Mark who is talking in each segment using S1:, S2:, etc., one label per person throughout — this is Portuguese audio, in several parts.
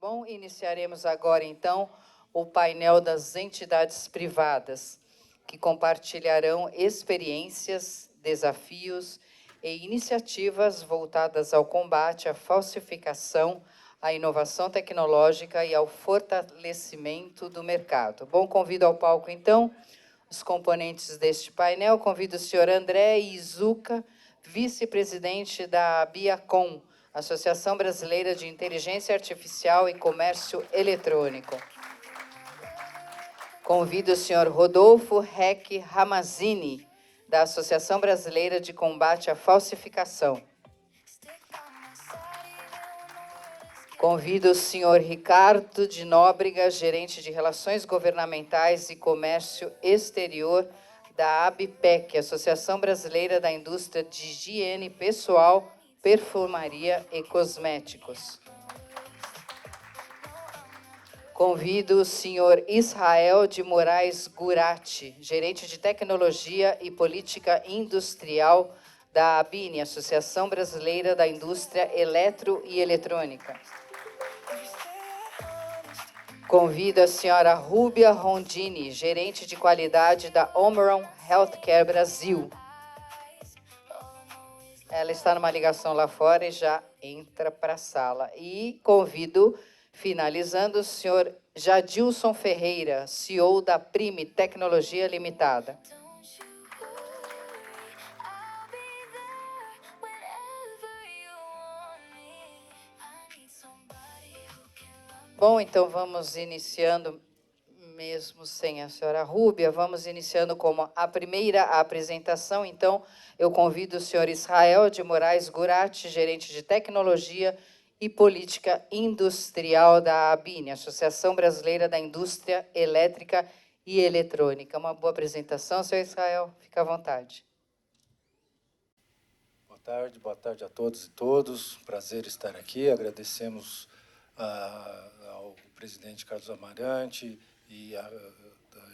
S1: Bom, iniciaremos agora, então, o painel das entidades privadas, que compartilharão experiências, desafios e iniciativas voltadas ao combate à falsificação, à inovação tecnológica e ao fortalecimento do mercado. Bom, convido ao palco, então, os componentes deste painel. Convido o senhor André Izuka, vice-presidente da Biacom, Associação Brasileira de Inteligência Artificial e Comércio Eletrônico. Convido o senhor Rodolfo Heck Ramazzini, da Associação Brasileira de Combate à Falsificação. Convido o senhor Ricardo de Nóbrega, gerente de Relações Governamentais e Comércio Exterior da ABPEC, Associação Brasileira da Indústria de Higiene Pessoal, Perfumaria e Cosméticos. Convido o senhor Israel de Moraes Gurati, gerente de Tecnologia e Política Industrial da ABINE, Associação Brasileira da Indústria Eletro e Eletrônica. Convido a senhora Rúbia Rondini, gerente de qualidade da Omron Healthcare Brasil. Ela está numa ligação lá fora e já entra para a sala. E convido, finalizando, o senhor Jadilson Ferreira, CEO da Prime Tecnologia Limitada. Bom, então vamos iniciando, mesmo sem a senhora Rúbia, vamos iniciando como a primeira apresentação. Então, eu convido o senhor Israel de Moraes Gurati, gerente de Tecnologia e Política Industrial da ABINE, Associação Brasileira da Indústria Elétrica e Eletrônica. Uma boa apresentação, senhor Israel, fica à vontade.
S2: Boa tarde a todos e todas. Prazer estar aqui. Agradecemos ao presidente Carlos Amarante e a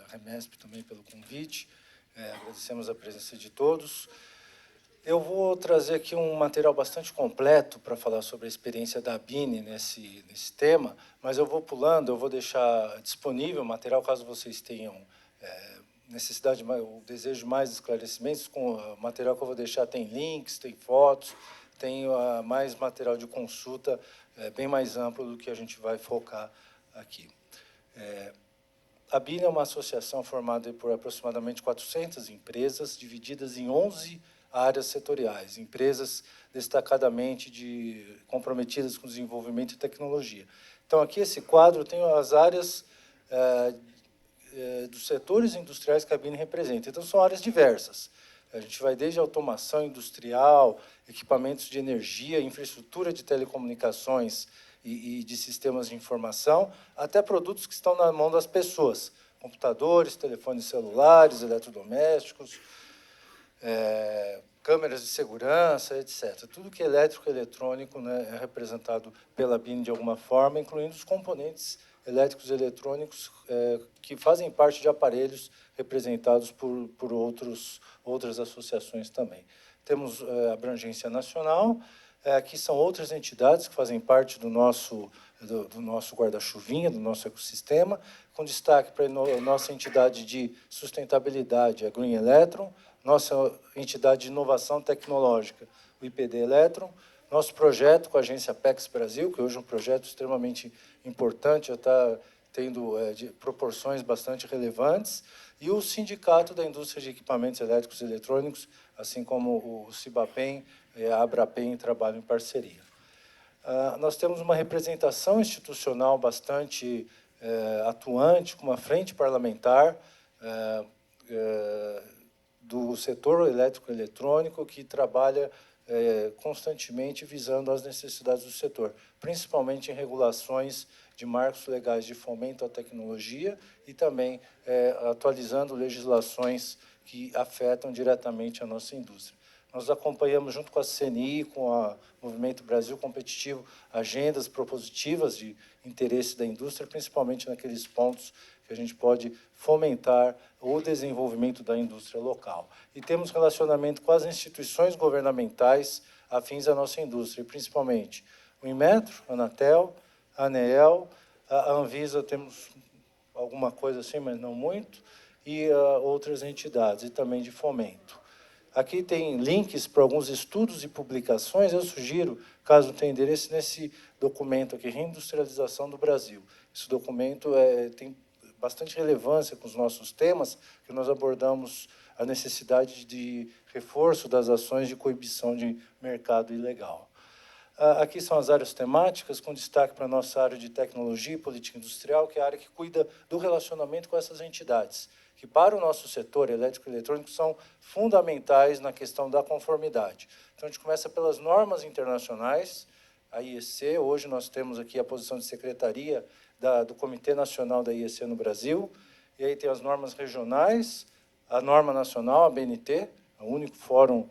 S2: Remesp também pelo convite. Agradecemos a presença de todos. Eu vou trazer aqui um material bastante completo para falar sobre a experiência da ABINE nesse tema, mas eu vou pulando, eu vou deixar disponível o material caso vocês tenham necessidade, o desejo de mais esclarecimentos. Com o material que eu vou deixar tem links, tem fotos, tem mais material de consulta bem mais amplo do que a gente vai focar aqui. A ABINE é uma associação formada por aproximadamente 400 empresas, divididas em 11 áreas setoriais, empresas destacadamente comprometidas com desenvolvimento e tecnologia. Então, aqui esse quadro tem as áreas dos setores industriais que a ABINE representa. Então, são áreas diversas. A gente vai desde automação industrial, equipamentos de energia, infraestrutura de telecomunicações e de sistemas de informação, até produtos que estão na mão das pessoas, computadores, telefones celulares, eletrodomésticos, câmeras de segurança, etc. Tudo que é elétrico e eletrônico, né, é representado pela ABINE de alguma forma, incluindo os componentes elétricos e eletrônicos que fazem parte de aparelhos representados por outras associações também. Temos abrangência nacional. Aqui são outras entidades que fazem parte do nosso guarda-chuvinha, do nosso ecossistema, com destaque para a nossa entidade de sustentabilidade, a Green Electron, nossa entidade de inovação tecnológica, o IPD Electron, nosso projeto com a agência PEX Brasil, que hoje é um projeto extremamente importante, já está tendo de proporções bastante relevantes, e o Sindicato da Indústria de Equipamentos Elétricos e Eletrônicos, assim como o CIBAPEM e a ABRAPEM trabalham em parceria. Nós temos uma representação institucional bastante atuante, com uma frente parlamentar do setor elétrico e eletrônico, que trabalha constantemente visando as necessidades do setor, principalmente em regulações de marcos legais de fomento à tecnologia e também atualizando legislações que afetam diretamente a nossa indústria. Nós acompanhamos, junto com a CNI, com o Movimento Brasil Competitivo, agendas propositivas de interesse da indústria, principalmente naqueles pontos que a gente pode fomentar o desenvolvimento da indústria local. E temos relacionamento com as instituições governamentais afins à nossa indústria, principalmente o Inmetro, a Anatel, a ANEEL, a Anvisa temos alguma coisa assim, mas não muito, e outras entidades, e também de fomento. Aqui tem links para alguns estudos e publicações, eu sugiro, caso tenha interesse, nesse documento aqui, Reindustrialização do Brasil. Esse documento tem bastante relevância com os nossos temas, que nós abordamos a necessidade de reforço das ações de coibição de mercado ilegal. Aqui são as áreas temáticas, com destaque para a nossa área de tecnologia e política industrial, que é a área que cuida do relacionamento com essas entidades, que para o nosso setor elétrico e eletrônico são fundamentais na questão da conformidade. Então, a gente começa pelas normas internacionais, a IEC, hoje nós temos aqui a posição de secretaria do Comitê Nacional da IEC no Brasil, e aí tem as normas regionais, a norma nacional, a BNT, o único fórum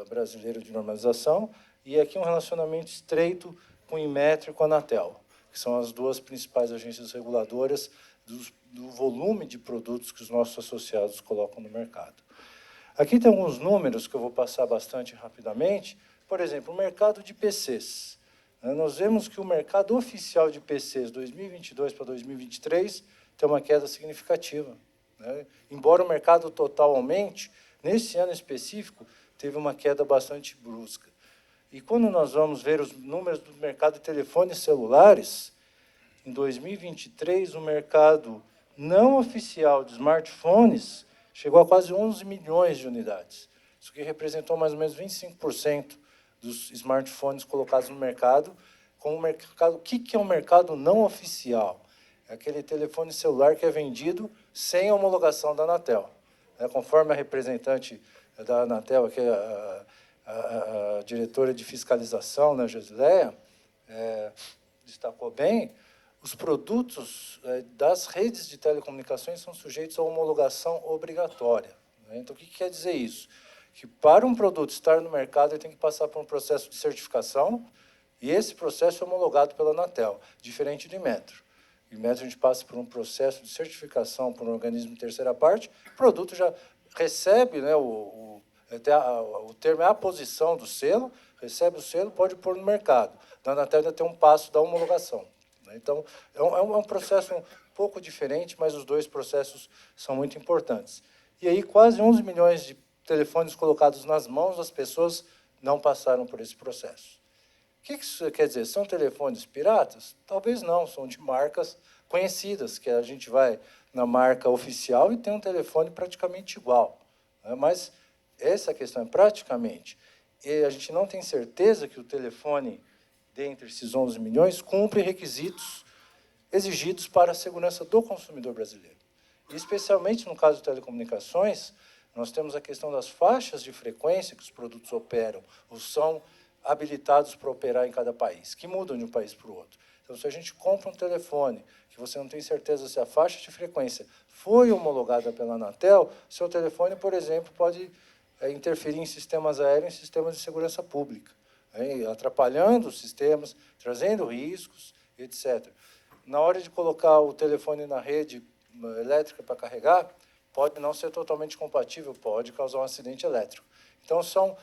S2: brasileiro de normalização, e aqui um relacionamento estreito com o Inmetro e com a Anatel, que são as duas principais agências reguladoras do volume de produtos que os nossos associados colocam no mercado. Aqui tem alguns números que eu vou passar bastante rapidamente. Por exemplo, o mercado de PCs. Nós vemos que o mercado oficial de PCs 2022 para 2023 tem uma queda significativa. Embora o mercado total aumente, nesse ano específico, teve uma queda bastante brusca. E quando nós vamos ver os números do mercado de telefones celulares, em 2023, o mercado não oficial de smartphones chegou a quase 11 milhões de unidades. Isso que representou mais ou menos 25% dos smartphones colocados no mercado. O que é um mercado não oficial? É aquele telefone celular que é vendido sem a homologação da Anatel. Conforme a representante da Anatel, que é a diretora de fiscalização, né, Josileia, destacou bem, os produtos das redes de telecomunicações são sujeitos a homologação obrigatória. Então, o que quer dizer isso? Que para um produto estar no mercado, ele tem que passar por um processo de certificação, e esse processo é homologado pela Anatel, diferente do Inmetro. No Inmetro, a gente passa por um processo de certificação por um organismo de terceira parte, o produto já recebe, né, o termo é a posição do selo, recebe o selo, pode pôr no mercado. Da Anatel ainda tem um passo da homologação. Então, é um processo um pouco diferente, mas os dois processos são muito importantes. E aí, quase 11 milhões de telefones colocados nas mãos das pessoas não passaram por esse processo. O que isso quer dizer? São telefones piratas? Talvez não, são de marcas conhecidas, que a gente vai na marca oficial e tem um telefone praticamente igual. Mas essa questão é praticamente. E a gente não tem certeza que o telefone, dentre esses 11 milhões, cumpre requisitos exigidos para a segurança do consumidor brasileiro. E, especialmente no caso de telecomunicações, nós temos a questão das faixas de frequência que os produtos operam, ou são habilitados para operar em cada país, que mudam de um país para o outro. Então, se a gente compra um telefone que você não tem certeza se a faixa de frequência foi homologada pela Anatel, seu telefone, por exemplo, pode interferir em sistemas aéreos, em sistemas de segurança pública, atrapalhando os sistemas, trazendo riscos, etc. Na hora de colocar o telefone na rede elétrica para carregar, pode não ser totalmente compatível, pode causar um acidente elétrico. Então, são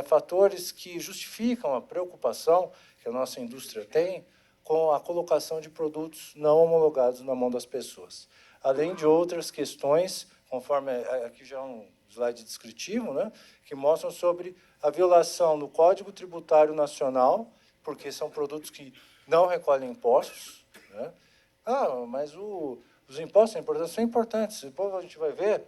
S2: fatores que justificam a preocupação que a nossa indústria tem com a colocação de produtos não homologados na mão das pessoas. Além de outras questões, conforme aqui já é um slide descritivo, né, que mostram sobre a violação do Código Tributário Nacional, porque são produtos que não recolhem impostos. Né? Mas os impostos são importantes. Depois a gente vai ver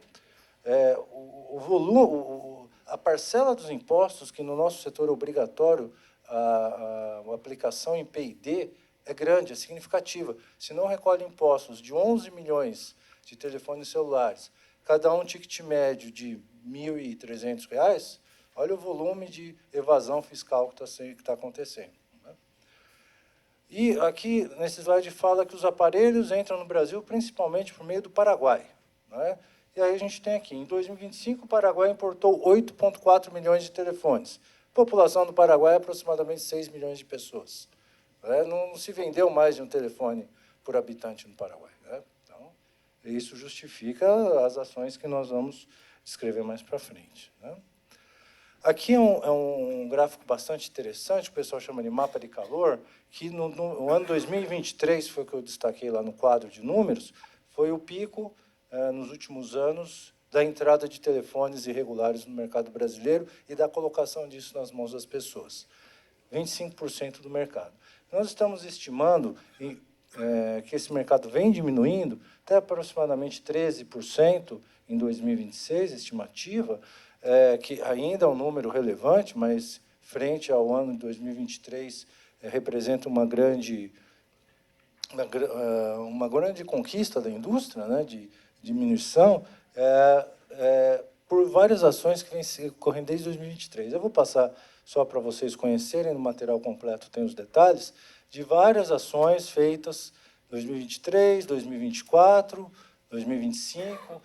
S2: o volume, a parcela dos impostos que no nosso setor é obrigatório a aplicação em P&D é grande, é significativa. Se não recolhe impostos de 11 milhões de telefones celulares, cada um ticket médio de R$ 1.300, olha o volume de evasão fiscal que está acontecendo. Né? E aqui, nesse slide, fala que os aparelhos entram no Brasil principalmente por meio do Paraguai. Né? E aí a gente tem aqui, em 2025, o Paraguai importou 8,4 milhões de telefones. A população do Paraguai é aproximadamente 6 milhões de pessoas. Não se vendeu mais de um telefone por habitante no Paraguai. Né? Então, isso justifica as ações que nós vamos descrever mais para frente. Né? Aqui é um gráfico bastante interessante, o pessoal chama de mapa de calor, que no ano 2023, foi o que eu destaquei lá no quadro de números, foi o pico, nos últimos anos, da entrada de telefones irregulares no mercado brasileiro e da colocação disso nas mãos das pessoas. 25% do mercado. Nós estamos estimando que esse mercado vem diminuindo até aproximadamente 13% em 2026, estimativa, que ainda é um número relevante, mas, frente ao ano de 2023, representa uma grande conquista da indústria, né, de diminuição, por várias ações que vêm se ocorrendo desde 2023. Eu vou passar só para vocês conhecerem, no material completo tem os detalhes, de várias ações feitas em 2023, 2024, 2025,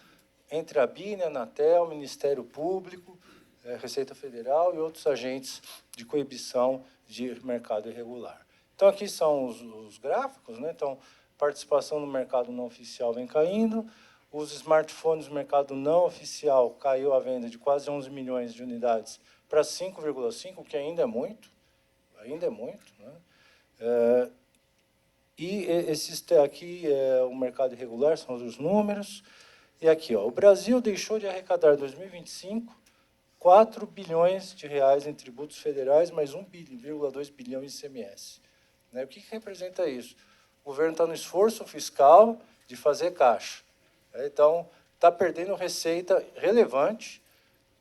S2: entre a BINE, a Anatel, o Ministério Público, Receita Federal e outros agentes de coibição de mercado irregular. Então, aqui são os gráficos, né? Então, participação no mercado não oficial vem caindo, os smartphones no mercado não oficial caiu a venda de quase 11 milhões de unidades para 5,5, o que ainda é muito, né? E esses aqui o mercado irregular, são os números. E aqui, ó, o Brasil deixou de arrecadar em 2025 4 bilhões de reais em tributos federais, mais 1,2 bilhão em ICMS. Né? O que representa isso? O governo está no esforço fiscal de fazer caixa. Então, está perdendo receita relevante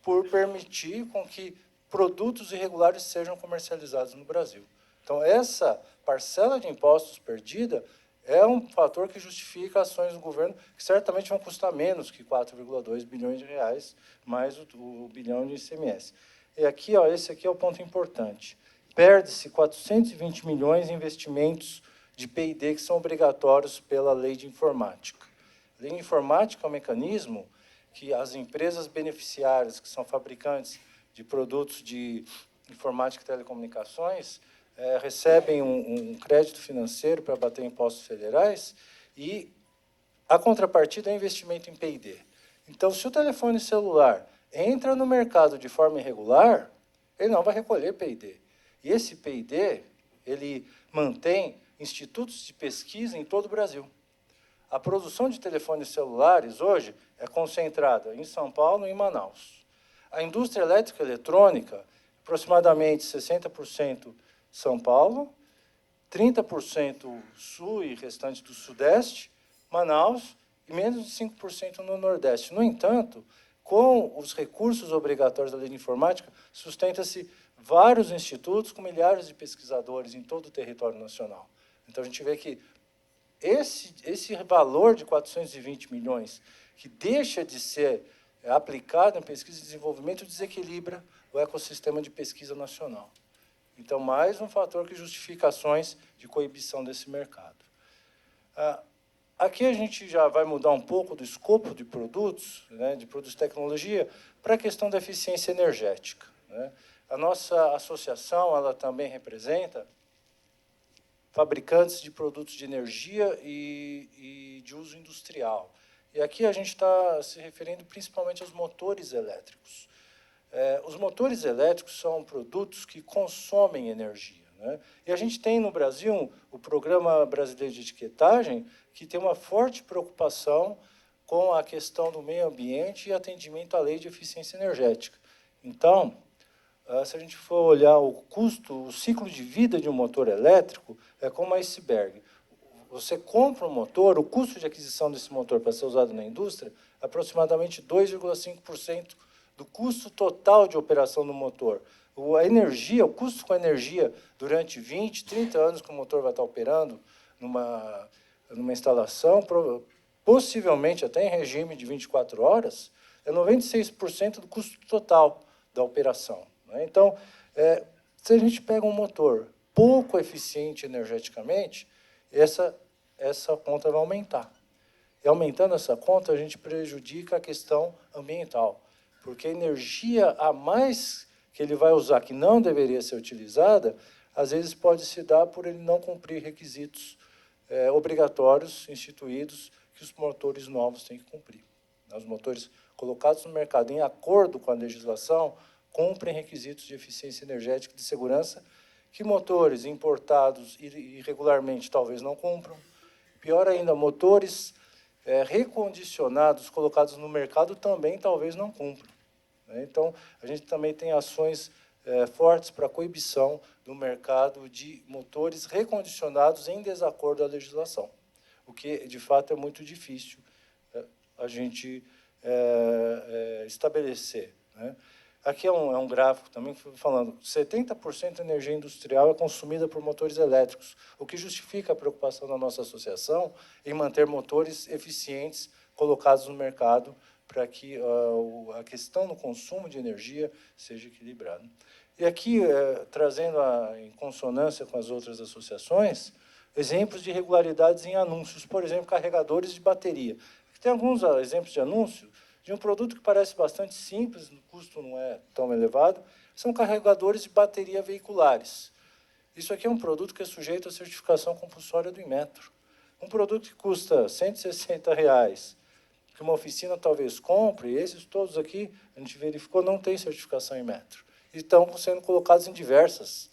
S2: por permitir com que produtos irregulares sejam comercializados no Brasil. Então, essa parcela de impostos perdida é um fator que justifica ações do governo que certamente vão custar menos que 4,2 bilhões de reais, mais o bilhão de ICMS. E aqui, ó, esse aqui é o ponto importante. Perde-se 420 milhões em investimentos de P&D que são obrigatórios pela lei de informática. A lei de informática é um mecanismo que as empresas beneficiárias, que são fabricantes de produtos de informática e telecomunicações, recebem um crédito financeiro para bater impostos federais e a contrapartida é investimento em P&D. Então, se o telefone celular entra no mercado de forma irregular, ele não vai recolher P&D. E esse P&D, ele mantém institutos de pesquisa em todo o Brasil. A produção de telefones celulares, hoje, é concentrada em São Paulo e em Manaus. A indústria elétrica e eletrônica, aproximadamente 60% São Paulo, 30% Sul e restante do Sudeste, Manaus, e menos de 5% no Nordeste. No entanto, com os recursos obrigatórios da lei de informática, sustenta-se vários institutos com milhares de pesquisadores em todo o território nacional. Então, a gente vê que esse valor de 420 milhões, que deixa de ser aplicado em pesquisa e desenvolvimento, desequilibra o ecossistema de pesquisa nacional. Então, mais um fator que justifica ações de coibição desse mercado. Aqui a gente já vai mudar um pouco do escopo de produtos, né, de produtos de tecnologia, para a questão da eficiência energética. Né? A nossa associação, ela também representa fabricantes de produtos de energia e de uso industrial. E aqui a gente está se referindo principalmente aos motores elétricos. Os motores elétricos são produtos que consomem energia, né? E a gente tem no Brasil o Programa Brasileiro de Etiquetagem, que tem uma forte preocupação com a questão do meio ambiente e atendimento à lei de eficiência energética. Então, se a gente for olhar o custo, o ciclo de vida de um motor elétrico é como um iceberg. Você compra um motor, o custo de aquisição desse motor para ser usado na indústria é aproximadamente 2,5% do custo total de operação do motor. A energia, o custo com a energia durante 20, 30 anos que o motor vai estar operando numa instalação, possivelmente até em regime de 24 horas, é 96% do custo total da operação. Então, se a gente pega um motor pouco eficiente energeticamente, essa conta vai aumentar. E aumentando essa conta, a gente prejudica a questão ambiental, porque a energia a mais que ele vai usar, que não deveria ser utilizada, às vezes pode se dar por ele não cumprir requisitos obrigatórios instituídos que os motores novos têm que cumprir. Os motores colocados no mercado em acordo com a legislação cumprem requisitos de eficiência energética e de segurança que motores importados irregularmente talvez não cumpram. Pior ainda, motores recondicionados, colocados no mercado, também talvez não cumpram. Então, a gente também tem ações fortes para a coibição do mercado de motores recondicionados em desacordo à legislação, o que, de fato, é muito difícil a gente estabelecer. Aqui é um gráfico também falando 70% da energia industrial é consumida por motores elétricos, o que justifica a preocupação da nossa associação em manter motores eficientes colocados no mercado para que a questão do consumo de energia seja equilibrada. E aqui, trazendo em consonância com as outras associações, exemplos de irregularidades em anúncios, por exemplo, carregadores de bateria. Tem alguns exemplos de anúncio de um produto que parece bastante simples, o custo não é tão elevado, são carregadores de bateria veiculares. Isso aqui é um produto que é sujeito à certificação compulsória do Inmetro. Um produto que custa R$ 160, que uma oficina talvez compre, esses todos aqui, a gente verificou, não tem certificação Inmetro. E estão sendo colocados em diversas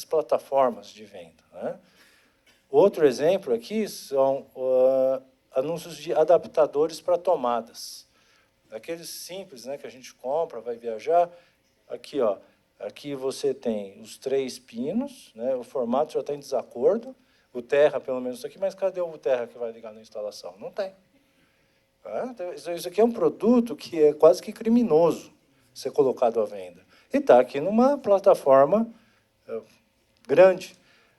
S2: plataformas de venda. Outro exemplo aqui são anúncios de adaptadores para tomadas. Aqueles simples, que a gente compra, vai viajar. Aqui, aqui você tem os 3 pinos, o formato já está em desacordo, o terra, pelo menos, isso aqui, mas cadê o terra que vai ligar na instalação? Não tem. Então, isso aqui é um produto que é quase que criminoso ser colocado à venda. E está aqui numa plataforma grande.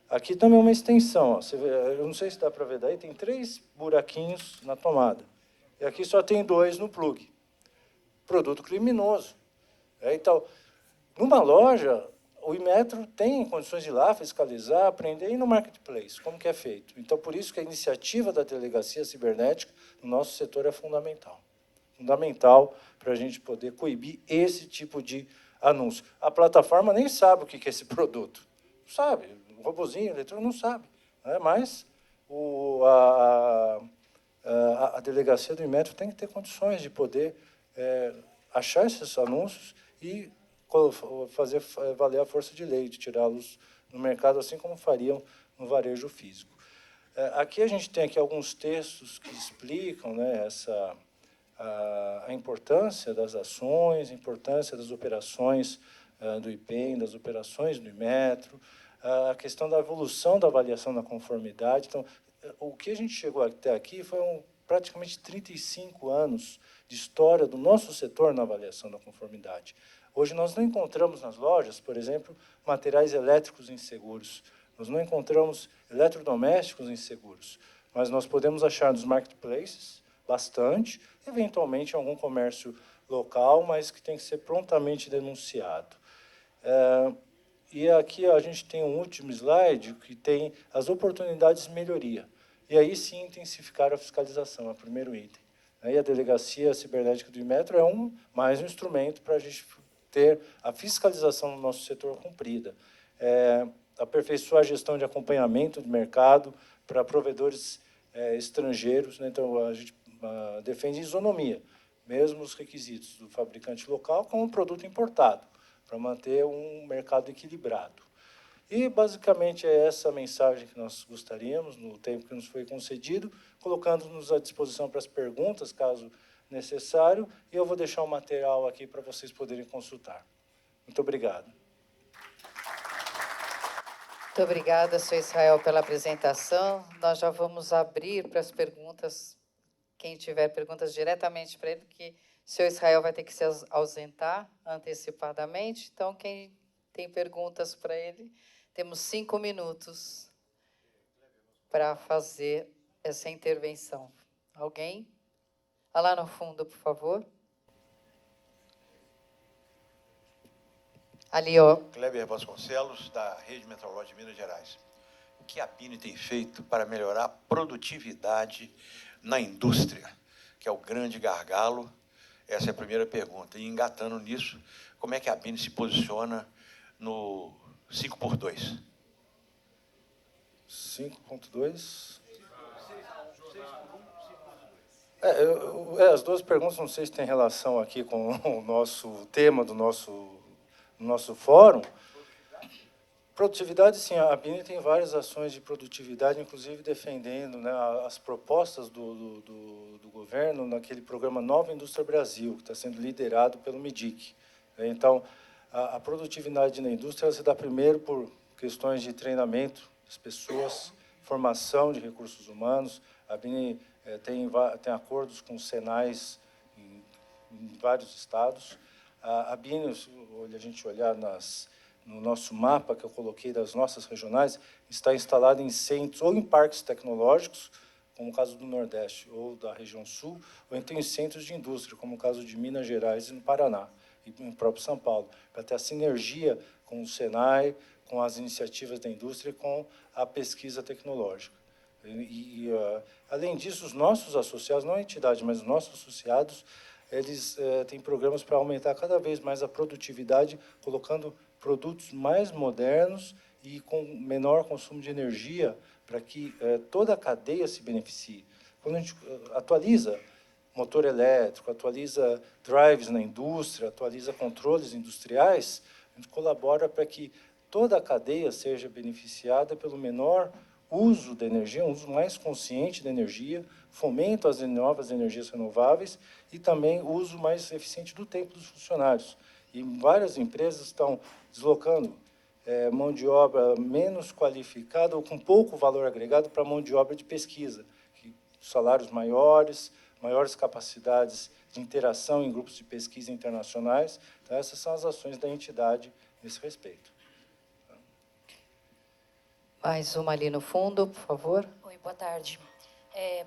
S2: Aqui também é uma extensão. Você vê, eu não sei se dá para ver daí, tem 3 buraquinhos na tomada. E aqui só tem 2 no plug. Produto criminoso. Então, numa loja, o Inmetro tem condições de ir lá, fiscalizar, aprender, e no marketplace, como que é feito. Então, por isso que a iniciativa da Delegacia Cibernética no nosso setor é fundamental. Fundamental para a gente poder coibir esse tipo de anúncio. A plataforma nem sabe o que é esse produto. Não sabe. O robozinho eletrônico não sabe. Mas a delegacia do Inmetro tem que ter condições de poder achar esses anúncios e fazer valer a força de lei, de tirá-los no mercado, assim como fariam no varejo físico. Aqui a gente tem aqui alguns textos que explicam a importância das ações, a importância das operações do IPEM, das operações do Inmetro, a questão da evolução da avaliação da conformidade. Então, o que a gente chegou até aqui foram praticamente 35 anos de história do nosso setor na avaliação da conformidade. Hoje nós não encontramos nas lojas, por exemplo, materiais elétricos inseguros. Nós não encontramos eletrodomésticos inseguros, mas nós podemos achar nos marketplaces bastante, eventualmente em algum comércio local, mas que tem que ser prontamente denunciado. E aqui a gente tem um último slide que tem as oportunidades de melhoria. E aí sim intensificar a fiscalização, é o primeiro item. E a Delegacia Cibernética do Inmetro é mais um instrumento para a gente ter a fiscalização do nosso setor cumprida. Aperfeiçoar a gestão de acompanhamento do mercado para provedores estrangeiros. Então, a gente defende isonomia, mesmo os requisitos do fabricante local com um produto importado, para manter um mercado equilibrado. E, basicamente, é essa a mensagem que nós gostaríamos, no tempo que nos foi concedido, colocando-nos à disposição para as perguntas, caso necessário, e eu vou deixar o material aqui para vocês poderem consultar. Muito obrigado.
S1: Muito obrigada, senhor Israel, pela apresentação. Nós já vamos abrir para as perguntas, quem tiver perguntas diretamente para ele, porque o senhor Israel vai ter que se ausentar antecipadamente. Então, quem tem perguntas para ele, temos 5 minutos para fazer essa intervenção. Alguém? Lá no fundo, por favor. Ali, ó.
S3: Kleber Vasconcelos, da Rede Metrológica de Minas Gerais. O que a BINE tem feito para melhorar a produtividade na indústria, que é o grande gargalo? Essa é a primeira pergunta. E, engatando nisso, como é que a BINE se posiciona no 5x2?
S2: 5.2? As duas perguntas, não sei se tem relação aqui com o nosso tema do nosso fórum. Produtividade, sim, a BIM tem várias ações de produtividade, inclusive defendendo, né, as propostas do governo naquele programa Nova Indústria Brasil, que está sendo liderado pelo MIDIC. Então, a produtividade na indústria se dá primeiro por questões de treinamento das pessoas, formação de recursos humanos. A BIM tem acordos com os Senais em vários estados. A BIM, se a gente olhar no nosso mapa que eu coloquei das nossas regionais, está instalada em centros ou em parques tecnológicos, como o caso do Nordeste ou da região Sul, ou então em centros de indústria, como o caso de Minas Gerais e no Paraná, e no próprio São Paulo, para ter a sinergia com o Senai, com as iniciativas da indústria e com a pesquisa tecnológica. Além disso, os nossos associados, não a entidade, mas os nossos associados, eles têm programas para aumentar cada vez mais a produtividade, colocando produtos mais modernos e com menor consumo de energia, para que toda a cadeia se beneficie. Quando a gente atualiza motor elétrico, atualiza drives na indústria, atualiza controles industriais, a gente colabora para que toda a cadeia seja beneficiada pelo menor uso da energia, um uso mais consciente da energia, fomento às novas energias renováveis e também o uso mais eficiente do tempo dos funcionários. E várias empresas estão deslocando mão de obra menos qualificada ou com pouco valor agregado para mão de obra de pesquisa, salários maiores, maiores capacidades de interação em grupos de pesquisa internacionais. Então, essas são as ações da entidade nesse respeito.
S1: Mais uma ali no fundo, por favor.
S4: Oi, boa tarde.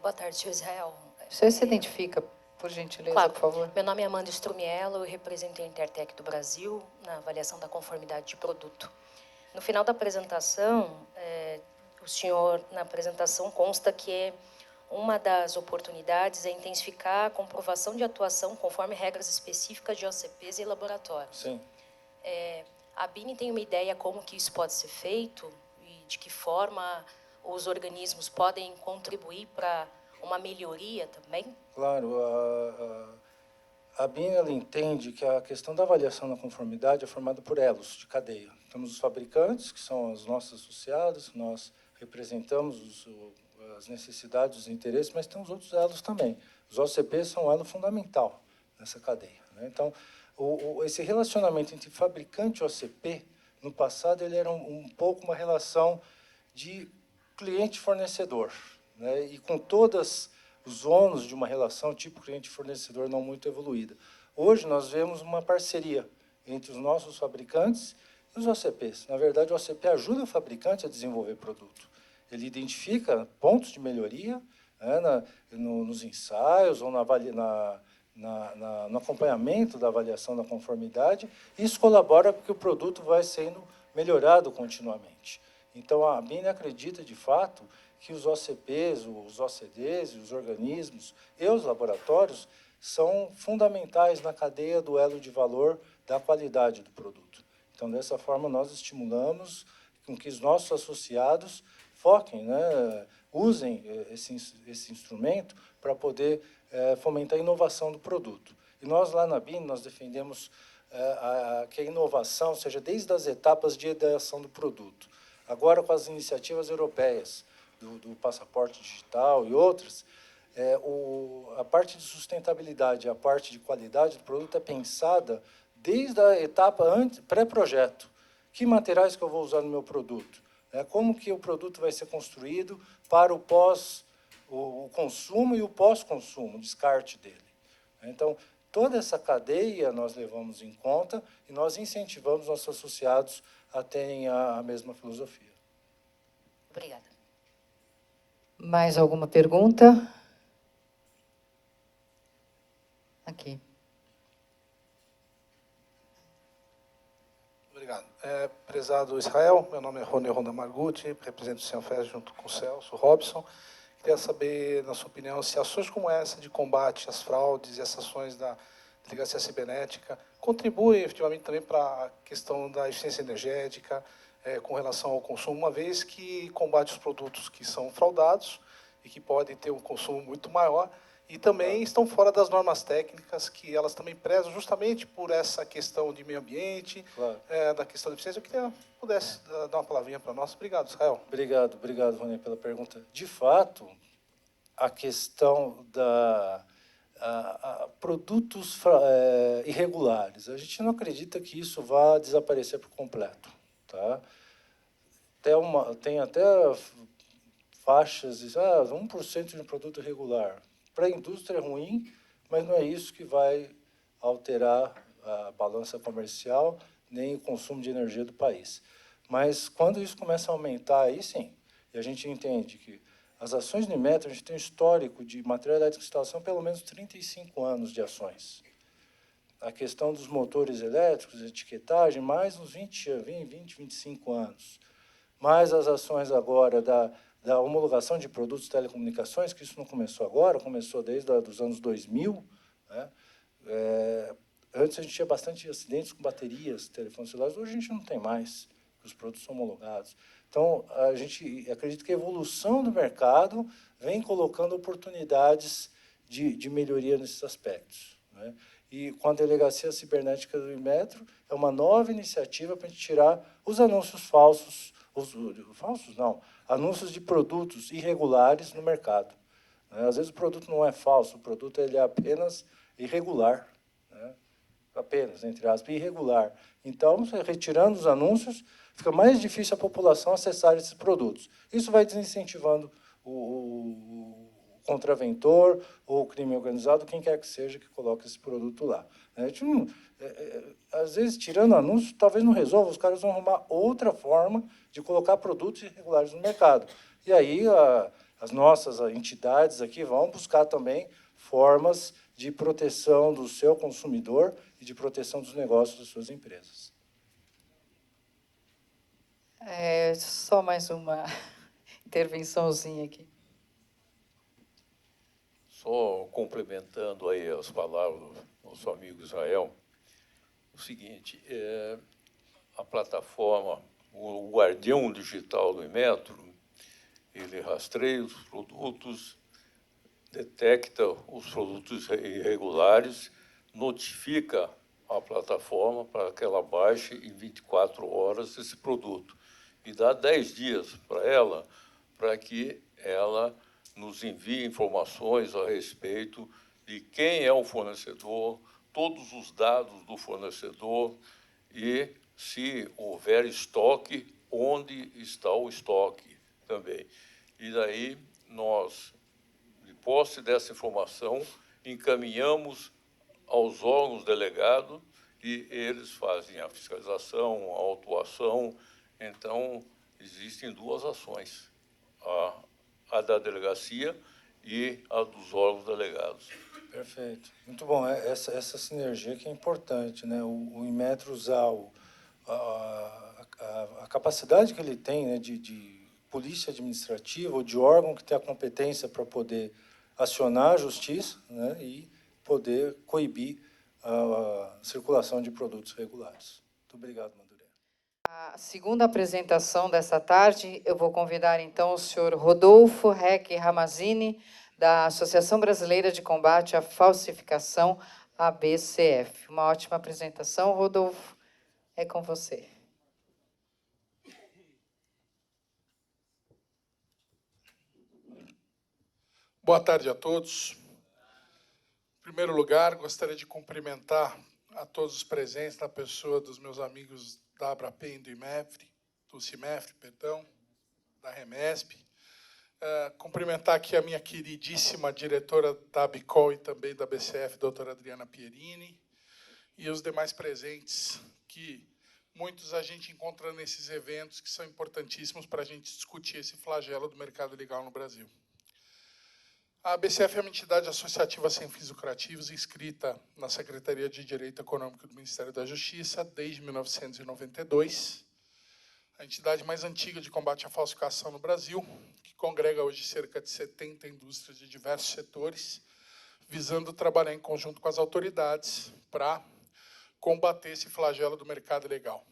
S4: Boa tarde, senhor Israel.
S1: Você se identifica, por gentileza,
S4: Claro.
S1: por favor.
S4: Meu nome é Amanda Strumiello, eu represento a Intertec do Brasil na avaliação da conformidade de produto. No final da apresentação, o senhor, na apresentação, consta que uma das oportunidades é intensificar a comprovação de atuação conforme regras específicas de OCPs e laboratórios.
S2: Sim.
S4: A BIM tem uma ideia como que isso pode ser feito e de que forma os organismos podem contribuir para uma melhoria também?
S2: Claro, a BIM ela entende que a questão da avaliação da conformidade é formada por elos de cadeia. Temos os fabricantes, que são os nossos associados, nós representamos as necessidades, os interesses, mas tem os outros elos também. Os OCPs são um elo fundamental nessa cadeia, né? Então, esse relacionamento entre fabricante e OCP, no passado, ele era um pouco uma relação de cliente-fornecedor, né? E com todos os ônus de uma relação tipo cliente-fornecedor não muito evoluída. Hoje, nós vemos uma parceria entre os nossos fabricantes e os OCPs. Na verdade, o OCP ajuda o fabricante a desenvolver produto. Ele identifica pontos de melhoria, né, nos ensaios ou no acompanhamento da avaliação da conformidade. Isso colabora para que o produto vai sendo melhorado continuamente. Então, a BIM acredita, de fato, que os OCPs, os OCDs, os organismos e os laboratórios são fundamentais na cadeia do elo de valor da qualidade do produto. Então, dessa forma, nós estimulamos com que os nossos associados foquem, né, usem esse instrumento para poder fomentar a inovação do produto. E nós, lá na BIM, nós defendemos que a inovação seja desde as etapas de ideação do produto. Agora, com as iniciativas europeias, do passaporte digital e outras, a parte de sustentabilidade, a parte de qualidade do produto é pensada desde a etapa pré-projeto. Que materiais que eu vou usar no meu produto? Como que o produto vai ser construído para o consumo e o pós-consumo, o descarte dele. Então, toda essa cadeia nós levamos em conta e nós incentivamos nossos associados a terem a mesma filosofia.
S4: Obrigada.
S1: Mais alguma pergunta? Aqui.
S5: Obrigado. Prezado Israel, meu nome é Rony Ronda Margutti, represento o Cianfés junto com o Celso Robson. Queria saber, na sua opinião, se ações como essa de combate às fraudes e essas ações da Delegacia Cibernética contribuem efetivamente também para a questão da eficiência energética com relação ao consumo, uma vez que combate os produtos que são fraudados e que podem ter um consumo muito maior E também estão fora das normas técnicas, que elas também prezam justamente por essa questão de meio ambiente,
S2: Claro.
S5: da questão de eficiência. Eu queria que pudesse dar uma palavrinha para nós. Obrigado, Israel.
S2: Obrigado, Rony, pela pergunta. De fato, a questão da produtos irregulares, a gente não acredita que isso vá desaparecer por completo, tá? Tem até faixas de 1% de produto irregular. Para a indústria é ruim, mas não é isso que vai alterar a balança comercial nem o consumo de energia do país. Mas quando isso começa a aumentar, aí sim, e a gente entende que as ações do Inmetro, a gente tem um histórico de material elétrico de instalação, pelo menos 35 anos de ações. A questão dos motores elétricos, etiquetagem, mais uns 20, 25 anos. Mais as ações agora da homologação de produtos de telecomunicações, que isso não começou agora, começou desde os anos 2000. Né? Antes a gente tinha bastante acidentes com baterias, telefones celulares, hoje a gente não tem mais, os produtos são homologados. Então, a gente acredita que a evolução do mercado vem colocando oportunidades de melhoria nesses aspectos. Né? E com a Delegacia Cibernética do Inmetro, é uma nova iniciativa para a gente tirar os anúncios falsos, anúncios de produtos irregulares no mercado. Às vezes o produto não é falso, o produto ele é apenas irregular, né? Apenas, entre aspas, irregular. Então, retirando os anúncios, fica mais difícil a população acessar esses produtos. Isso vai desincentivando o contraventor ou o crime organizado, quem quer que seja que coloque esse produto lá. A gente não, às vezes, tirando anúncios, talvez não resolva, os caras vão arrumar outra forma de colocar produtos irregulares no mercado. E aí as nossas entidades aqui vão buscar também formas de proteção do seu consumidor e de proteção dos negócios das suas empresas.
S1: Só mais uma intervençãozinha aqui.
S6: Só complementando aí as palavras do nosso amigo Israel, o seguinte, a plataforma, o guardião digital do Inmetro, ele rastreia os produtos, detecta os produtos irregulares, notifica a plataforma para que ela baixe em 24 horas esse produto e dá 10 dias para ela, para que ela nos envie informações a respeito de quem é o fornecedor, todos os dados do fornecedor e, se houver estoque, onde está o estoque também. E daí nós, de posse dessa informação, encaminhamos aos órgãos delegados e eles fazem a fiscalização, a autuação. Então, existem duas ações, a da delegacia e a dos órgãos delegados.
S2: Perfeito. Muito bom. Essa sinergia que é importante, né? O Inmetro usar a capacidade que ele tem, né, de polícia administrativa ou de órgão que tem a competência para poder acionar a justiça, né, e poder coibir a circulação de produtos regulares. Muito obrigado, Madureira.
S1: A segunda apresentação dessa tarde, eu vou convidar, então, o senhor Rodolfo Reck Ramazzini, da Associação Brasileira de Combate à Falsificação, ABCF. Uma ótima apresentação, Rodolfo. É com você.
S7: Boa tarde a todos. Em primeiro lugar, gostaria de cumprimentar a todos os presentes na pessoa dos meus amigos da Abrapem, do CIMEFRE, da Remesp. Cumprimentar aqui a minha queridíssima diretora da ABICOL e também da BCF, doutora Adriana Pierini, e os demais presentes, que muitos a gente encontra nesses eventos que são importantíssimos para a gente discutir esse flagelo do mercado legal no Brasil. A ABCF é uma entidade associativa sem fins lucrativos inscrita na Secretaria de Direito Econômico do Ministério da Justiça desde 1992, a entidade mais antiga de combate à falsificação no Brasil, que congrega hoje cerca de 70 indústrias de diversos setores, visando trabalhar em conjunto com as autoridades para combater esse flagelo do mercado ilegal.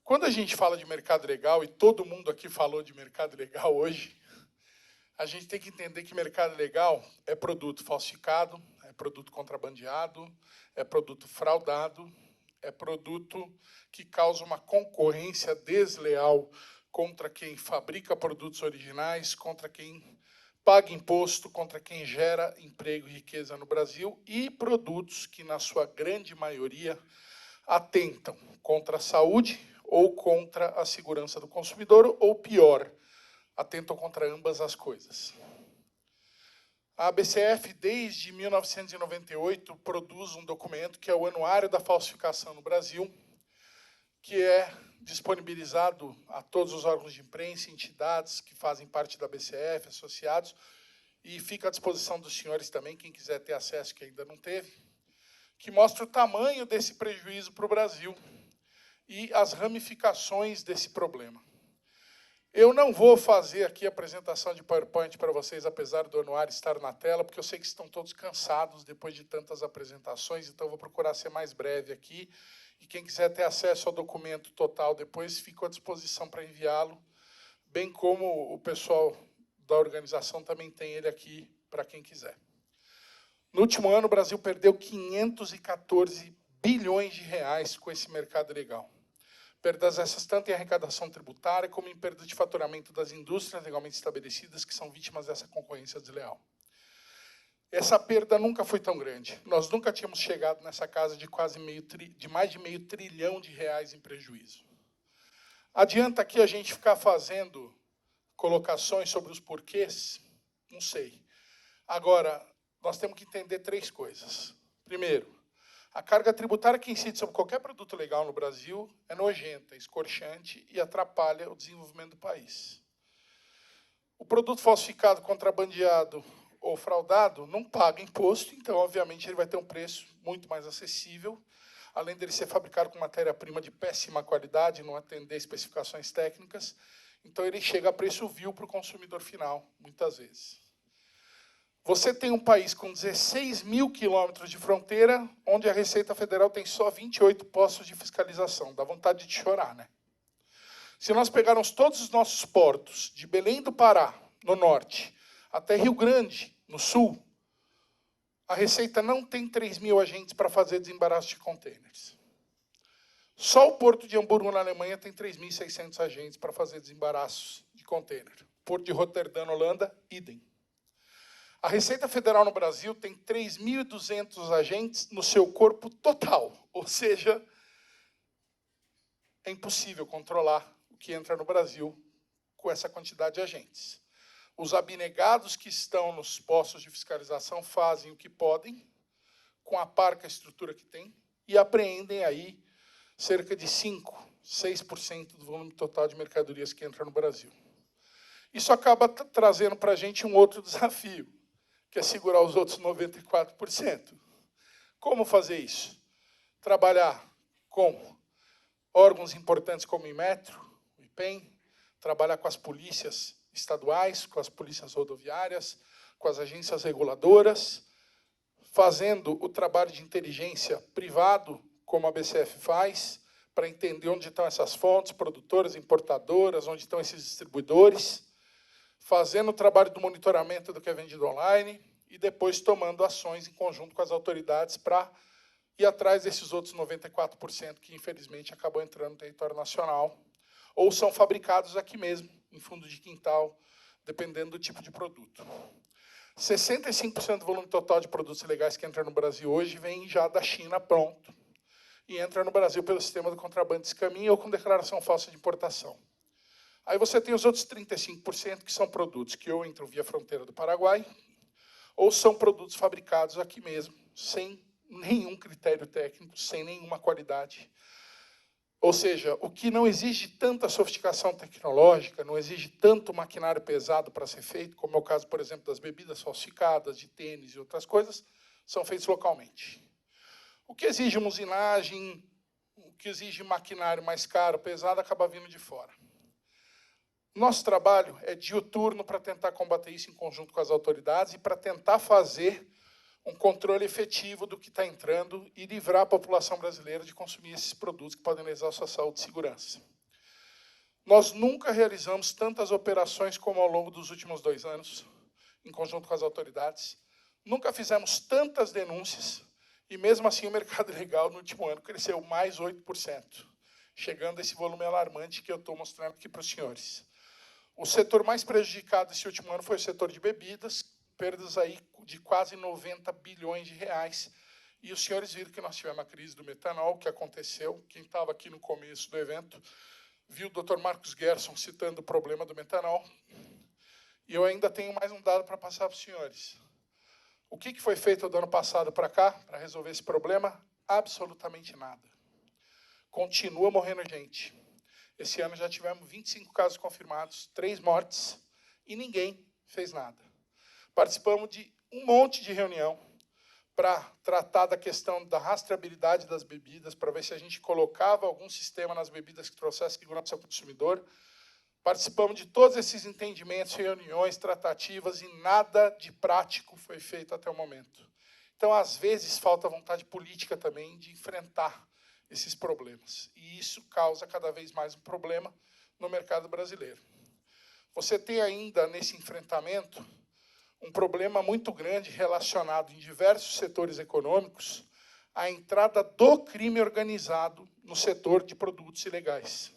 S7: Quando a gente fala de mercado legal, e todo mundo aqui falou de mercado legal hoje, A gente tem que entender que mercado ilegal é produto falsificado, é produto contrabandeado, é produto fraudado, é produto que causa uma concorrência desleal contra quem fabrica produtos originais, contra quem paga imposto, contra quem gera emprego e riqueza no Brasil, e produtos que, na sua grande maioria, atentam contra a saúde ou contra a segurança do consumidor, ou pior, atentam contra ambas as coisas. A ABCF, desde 1998, produz um documento que é o Anuário da Falsificação no Brasil, que é disponibilizado a todos os órgãos de imprensa, entidades que fazem parte da ABCF, associados, e fica à disposição dos senhores também, quem quiser ter acesso, que ainda não teve, que mostra o tamanho desse prejuízo para o Brasil e as ramificações desse problema. Eu não vou fazer aqui a apresentação de PowerPoint para vocês, apesar do anuário estar na tela, porque eu sei que estão todos cansados depois de tantas apresentações, então eu vou procurar ser mais breve aqui. E quem quiser ter acesso ao documento total depois, fico à disposição para enviá-lo, bem como o pessoal da organização também tem ele aqui para quem quiser. No último ano, o Brasil perdeu 514 bilhões de reais com esse mercado ilegal. Perdas essas tanto em arrecadação tributária como em perda de faturamento das indústrias legalmente estabelecidas que são vítimas dessa concorrência desleal. Essa perda nunca foi tão grande. Nós nunca tínhamos chegado nessa casa de mais de meio trilhão de reais em prejuízo. Adianta aqui a gente ficar fazendo colocações sobre os porquês? Não sei. Agora, nós temos que entender três coisas. Primeiro, a carga tributária que incide sobre qualquer produto legal no Brasil é nojenta, escorchante e atrapalha o desenvolvimento do país. O produto falsificado, contrabandeado ou fraudado não paga imposto, então, obviamente, ele vai ter um preço muito mais acessível, além dele ser fabricado com matéria-prima de péssima qualidade, não atender especificações técnicas, então ele chega a preço vil para o consumidor final, muitas vezes. Você tem um país com 16 mil quilômetros de fronteira, onde a Receita Federal tem só 28 postos de fiscalização. Dá vontade de chorar, né? Se nós pegarmos todos os nossos portos, de Belém do Pará, no norte, até Rio Grande, no sul, a Receita não tem 3 mil agentes para fazer desembaraço de contêineres. Só o Porto de Hamburgo, na Alemanha, tem 3.600 agentes para fazer desembaraços de contêiner. Porto de Roterdã, na Holanda, idem. A Receita Federal no Brasil tem 3.200 agentes no seu corpo total, ou seja, é impossível controlar o que entra no Brasil com essa quantidade de agentes. Os abnegados que estão nos postos de fiscalização fazem o que podem, com a parca estrutura que tem, e apreendem aí cerca de 6% do volume total de mercadorias que entra no Brasil. Isso acaba trazendo para a gente um outro desafio, que é segurar os outros 94%. Como fazer isso? Trabalhar com órgãos importantes como o Inmetro, o IPEM, trabalhar com as polícias estaduais, com as polícias rodoviárias, com as agências reguladoras, fazendo o trabalho de inteligência privado, como a ABCF faz, para entender onde estão essas fontes, produtoras, importadoras, onde estão esses distribuidores, fazendo o trabalho do monitoramento do que é vendido online e depois tomando ações em conjunto com as autoridades para ir atrás desses outros 94% que, infelizmente, acabam entrando no território nacional ou são fabricados aqui mesmo, em fundo de quintal, dependendo do tipo de produto. 65% do volume total de produtos ilegais que entra no Brasil hoje vem já da China pronto e entra no Brasil pelo sistema do contrabando de escaminho ou com declaração falsa de importação. Aí você tem os outros 35%, que são produtos que ou entram via fronteira do Paraguai, ou são produtos fabricados aqui mesmo, sem nenhum critério técnico, sem nenhuma qualidade. Ou seja, o que não exige tanta sofisticação tecnológica, não exige tanto maquinário pesado para ser feito, como é o caso, por exemplo, das bebidas falsificadas, de tênis e outras coisas, são feitos localmente. O que exige uma usinagem, o que exige maquinário mais caro, pesado, acaba vindo de fora. Nosso trabalho é diuturno para tentar combater isso em conjunto com as autoridades e para tentar fazer um controle efetivo do que está entrando e livrar a população brasileira de consumir esses produtos que podem lesar a sua saúde e segurança. Nós nunca realizamos tantas operações como ao longo dos últimos 2 anos, em conjunto com as autoridades. Nunca fizemos tantas denúncias, e mesmo assim o mercado ilegal no último ano cresceu mais 8%, chegando a esse volume alarmante que eu estou mostrando aqui para os senhores. O setor mais prejudicado esse último ano foi o setor de bebidas, perdas aí de quase 90 bilhões de reais. E os senhores viram que nós tivemos a crise do metanol, que aconteceu. Quem estava aqui no começo do evento viu o Dr. Marcos Gerson citando o problema do metanol. E eu ainda tenho mais um dado para passar para os senhores. O que foi feito do ano passado para cá, para resolver esse problema? Absolutamente nada. Continua morrendo gente. Esse ano já tivemos 25 casos confirmados, 3 mortes, e ninguém fez nada. Participamos de um monte de reunião para tratar da questão da rastreabilidade das bebidas, para ver se a gente colocava algum sistema nas bebidas que trouxesse segurança ao consumidor. Participamos de todos esses entendimentos, reuniões, tratativas, e nada de prático foi feito até o momento. Então, às vezes, falta vontade política também de enfrentar esses problemas. E isso causa cada vez mais um problema no mercado brasileiro. Você tem ainda, nesse enfrentamento, um problema muito grande relacionado em diversos setores econômicos à entrada do crime organizado no setor de produtos ilegais.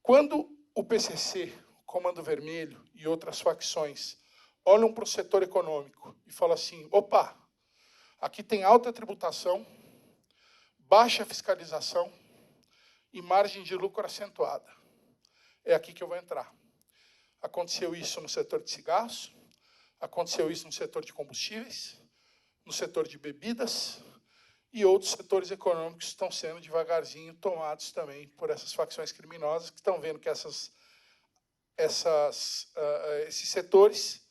S7: Quando o PCC, o Comando Vermelho e outras facções olham para o setor econômico e falam assim, opa, aqui tem alta tributação, baixa fiscalização e margem de lucro acentuada. É aqui que eu vou entrar. Aconteceu isso no setor de cigarros, aconteceu isso no setor de combustíveis, no setor de bebidas, e outros setores econômicos estão sendo devagarzinho tomados também por essas facções criminosas, que estão vendo que esses setores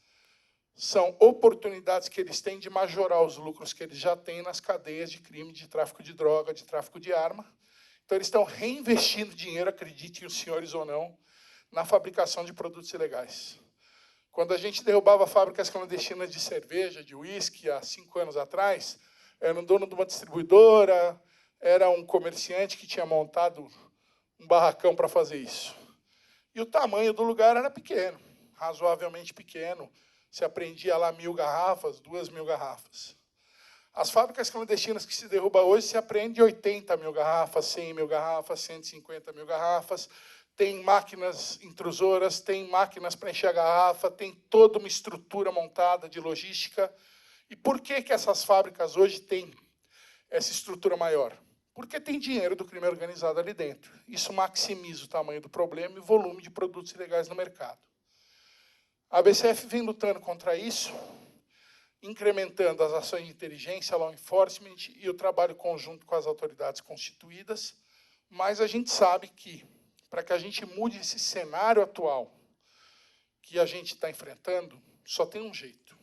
S7: são oportunidades que eles têm de majorar os lucros que eles já têm nas cadeias de crime, de tráfico de droga, de tráfico de arma. Então, eles estão reinvestindo dinheiro, acreditem os senhores ou não, na fabricação de produtos ilegais. Quando a gente derrubava fábricas clandestinas de cerveja, de uísque, há 5 anos atrás, era um dono de uma distribuidora, era um comerciante que tinha montado um barracão para fazer isso. E o tamanho do lugar era pequeno, razoavelmente pequeno. Se apreendia lá 1.000 garrafas, 2.000 garrafas. As fábricas clandestinas que se derrubam hoje se apreende 80.000 garrafas, 100.000 garrafas, 150.000 garrafas. Tem máquinas intrusoras, tem máquinas para encher a garrafa, tem toda uma estrutura montada de logística. E por que essas fábricas hoje têm essa estrutura maior? Porque tem dinheiro do crime organizado ali dentro. Isso maximiza o tamanho do problema e o volume de produtos ilegais no mercado. A ABCF vem lutando contra isso, incrementando as ações de inteligência, law enforcement e o trabalho conjunto com as autoridades constituídas, mas a gente sabe que, para que a gente mude esse cenário atual que a gente está enfrentando, só tem um jeito.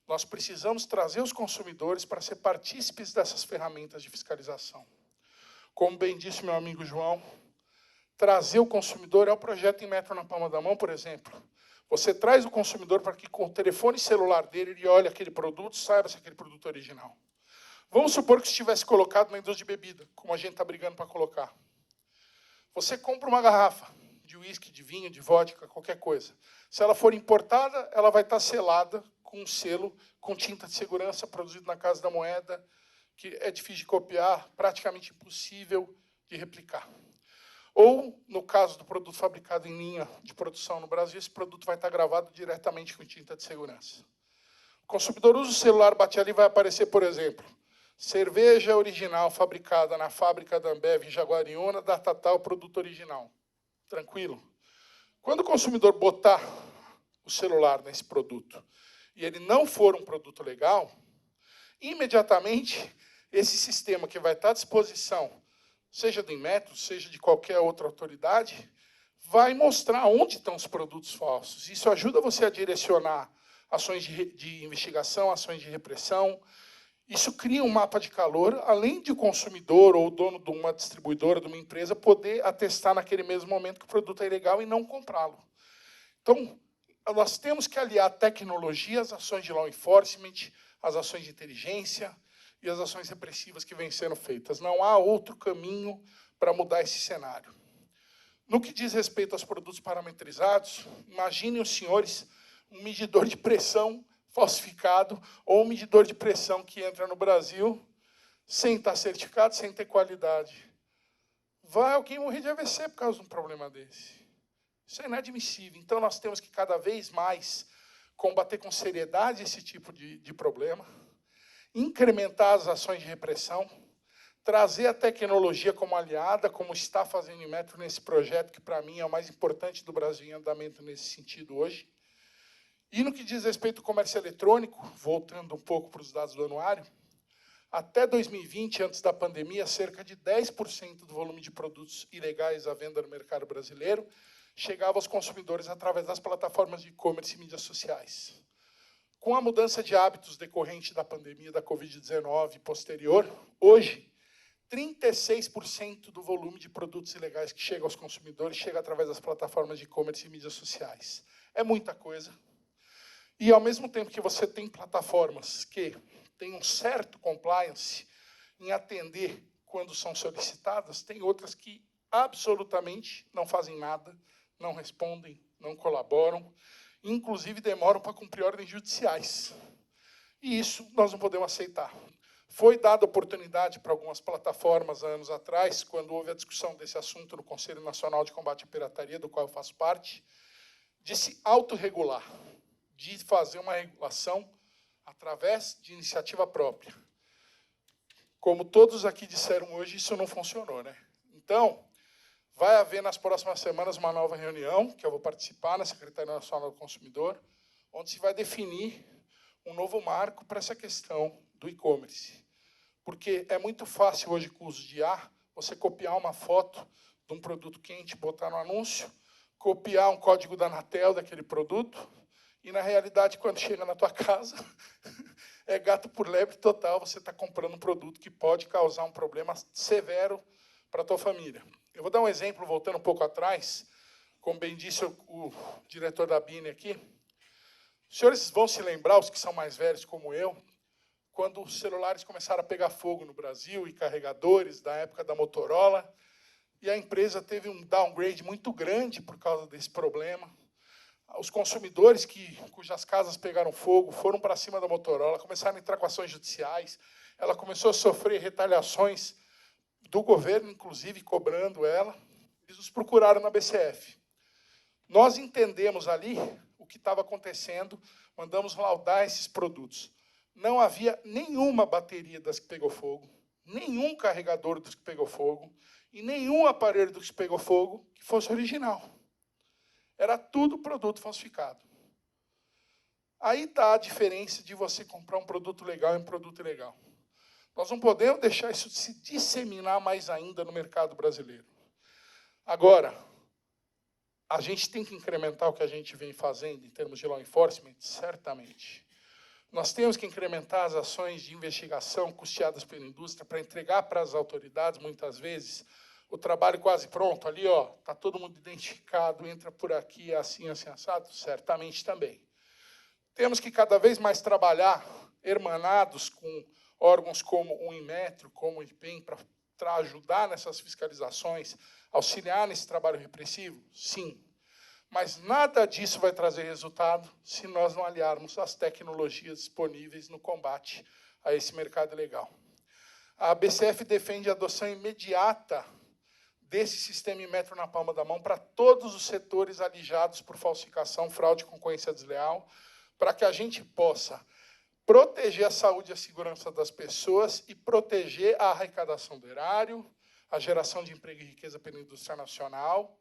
S7: Nós precisamos trazer os consumidores para ser partícipes dessas ferramentas de fiscalização. Como bem disse meu amigo João, trazer o consumidor é o projeto Em Metro na Palma da Mão, por exemplo. Você traz o consumidor para que, com o telefone celular dele, ele olhe aquele produto, saiba se é aquele produto é original. Vamos supor que estivesse colocado na indústria de bebida, como a gente está brigando para colocar. Você compra uma garrafa de uísque, de vinho, de vodka, qualquer coisa. Se ela for importada, ela vai estar selada com um selo, com tinta de segurança, produzido na Casa da Moeda, que é difícil de copiar, praticamente impossível de replicar. Ou, no caso do produto fabricado em linha de produção no Brasil, esse produto vai estar gravado diretamente com tinta de segurança. O consumidor usa o celular, bate ali, vai aparecer, por exemplo, cerveja original fabricada na fábrica da Ambev em Jaguariúna, data tal, produto original. Tranquilo? Quando o consumidor botar o celular nesse produto e ele não for um produto legal, imediatamente esse sistema que vai estar à disposição, seja do Inmetro, seja de qualquer outra autoridade, vai mostrar onde estão os produtos falsos. Isso ajuda você a direcionar ações de investigação, ações de repressão. Isso cria um mapa de calor, além de o consumidor ou o dono de uma distribuidora, de uma empresa, poder atestar naquele mesmo momento que o produto é ilegal e não comprá-lo. Então, nós temos que aliar a tecnologia, as ações de law enforcement, as ações de inteligência e as ações repressivas que vêm sendo feitas. Não há outro caminho para mudar esse cenário. No que diz respeito aos produtos parametrizados, imaginem os senhores um medidor de pressão falsificado ou um medidor de pressão que entra no Brasil sem estar certificado, sem ter qualidade. Vai alguém morrer de AVC por causa de um problema desse. Isso é inadmissível. Então, nós temos que, cada vez mais, combater com seriedade esse tipo de problema, incrementar as ações de repressão, trazer a tecnologia como aliada, como está fazendo o Inmetro nesse projeto, que, para mim, é o mais importante do Brasil em andamento nesse sentido hoje. E, no que diz respeito ao comércio eletrônico, voltando um pouco para os dados do anuário, até 2020, antes da pandemia, cerca de 10% do volume de produtos ilegais à venda no mercado brasileiro chegava aos consumidores através das plataformas de e-commerce e mídias sociais. Com a mudança de hábitos decorrente da pandemia da Covid-19 e posterior, hoje, 36% do volume de produtos ilegais que chega aos consumidores chega através das plataformas de e-commerce e mídias sociais. É muita coisa. E, ao mesmo tempo que você tem plataformas que têm um certo compliance em atender quando são solicitadas, tem outras que absolutamente não fazem nada, não respondem, não colaboram, inclusive demoram para cumprir ordens judiciais. E isso nós não podemos aceitar. Foi dada oportunidade para algumas plataformas há anos atrás, quando houve a discussão desse assunto no Conselho Nacional de Combate à Pirataria, do qual eu faço parte, de se autorregular, de fazer uma regulação através de iniciativa própria. Como todos aqui disseram hoje, isso não funcionou, né? Então, vai haver nas próximas semanas uma nova reunião, que eu vou participar na Secretaria Nacional do Consumidor, onde se vai definir um novo marco para essa questão do e-commerce. Porque é muito fácil hoje, com o uso de IA, você copiar uma foto de um produto quente, botar no anúncio, copiar um código da Anatel daquele produto, e, na realidade, quando chega na tua casa, é gato por lebre total, você está comprando um produto que pode causar um problema severo para a tua família. Eu vou dar um exemplo, voltando um pouco atrás, como bem disse o diretor da BINE aqui. Os senhores vão se lembrar, os que são mais velhos como eu, quando os celulares começaram a pegar fogo no Brasil, e carregadores, da época da Motorola, e a empresa teve um downgrade muito grande por causa desse problema. Os consumidores cujas casas pegaram fogo foram para cima da Motorola, começaram a entrar com ações judiciais, ela começou a sofrer retaliações do governo, inclusive, cobrando ela. Eles nos procuraram na BCF. Nós entendemos ali o que estava acontecendo, mandamos laudar esses produtos. Não havia nenhuma bateria das que pegou fogo, nenhum carregador dos que pegou fogo, e nenhum aparelho dos que pegou fogo que fosse original. Era tudo produto falsificado. Aí está a diferença de você comprar um produto legal e um produto ilegal. Nós não podemos deixar isso se disseminar mais ainda no mercado brasileiro. Agora, a gente tem que incrementar o que a gente vem fazendo em termos de law enforcement, certamente. Nós temos que incrementar as ações de investigação custeadas pela indústria para entregar para as autoridades, muitas vezes, o trabalho quase pronto. Ali, está todo mundo identificado, entra por aqui, assim, assim, assado, certamente também. Temos que cada vez mais trabalhar hermanados com órgãos como o Inmetro, como o IPEM, para ajudar nessas fiscalizações, auxiliar nesse trabalho repressivo? Sim. Mas nada disso vai trazer resultado se nós não aliarmos as tecnologias disponíveis no combate a esse mercado ilegal. A BCF defende a adoção imediata desse sistema Inmetro na palma da mão para todos os setores alijados por falsificação, fraude e concorrência desleal, para que a gente possa proteger a saúde e a segurança das pessoas e proteger a arrecadação do erário, a geração de emprego e riqueza pela indústria nacional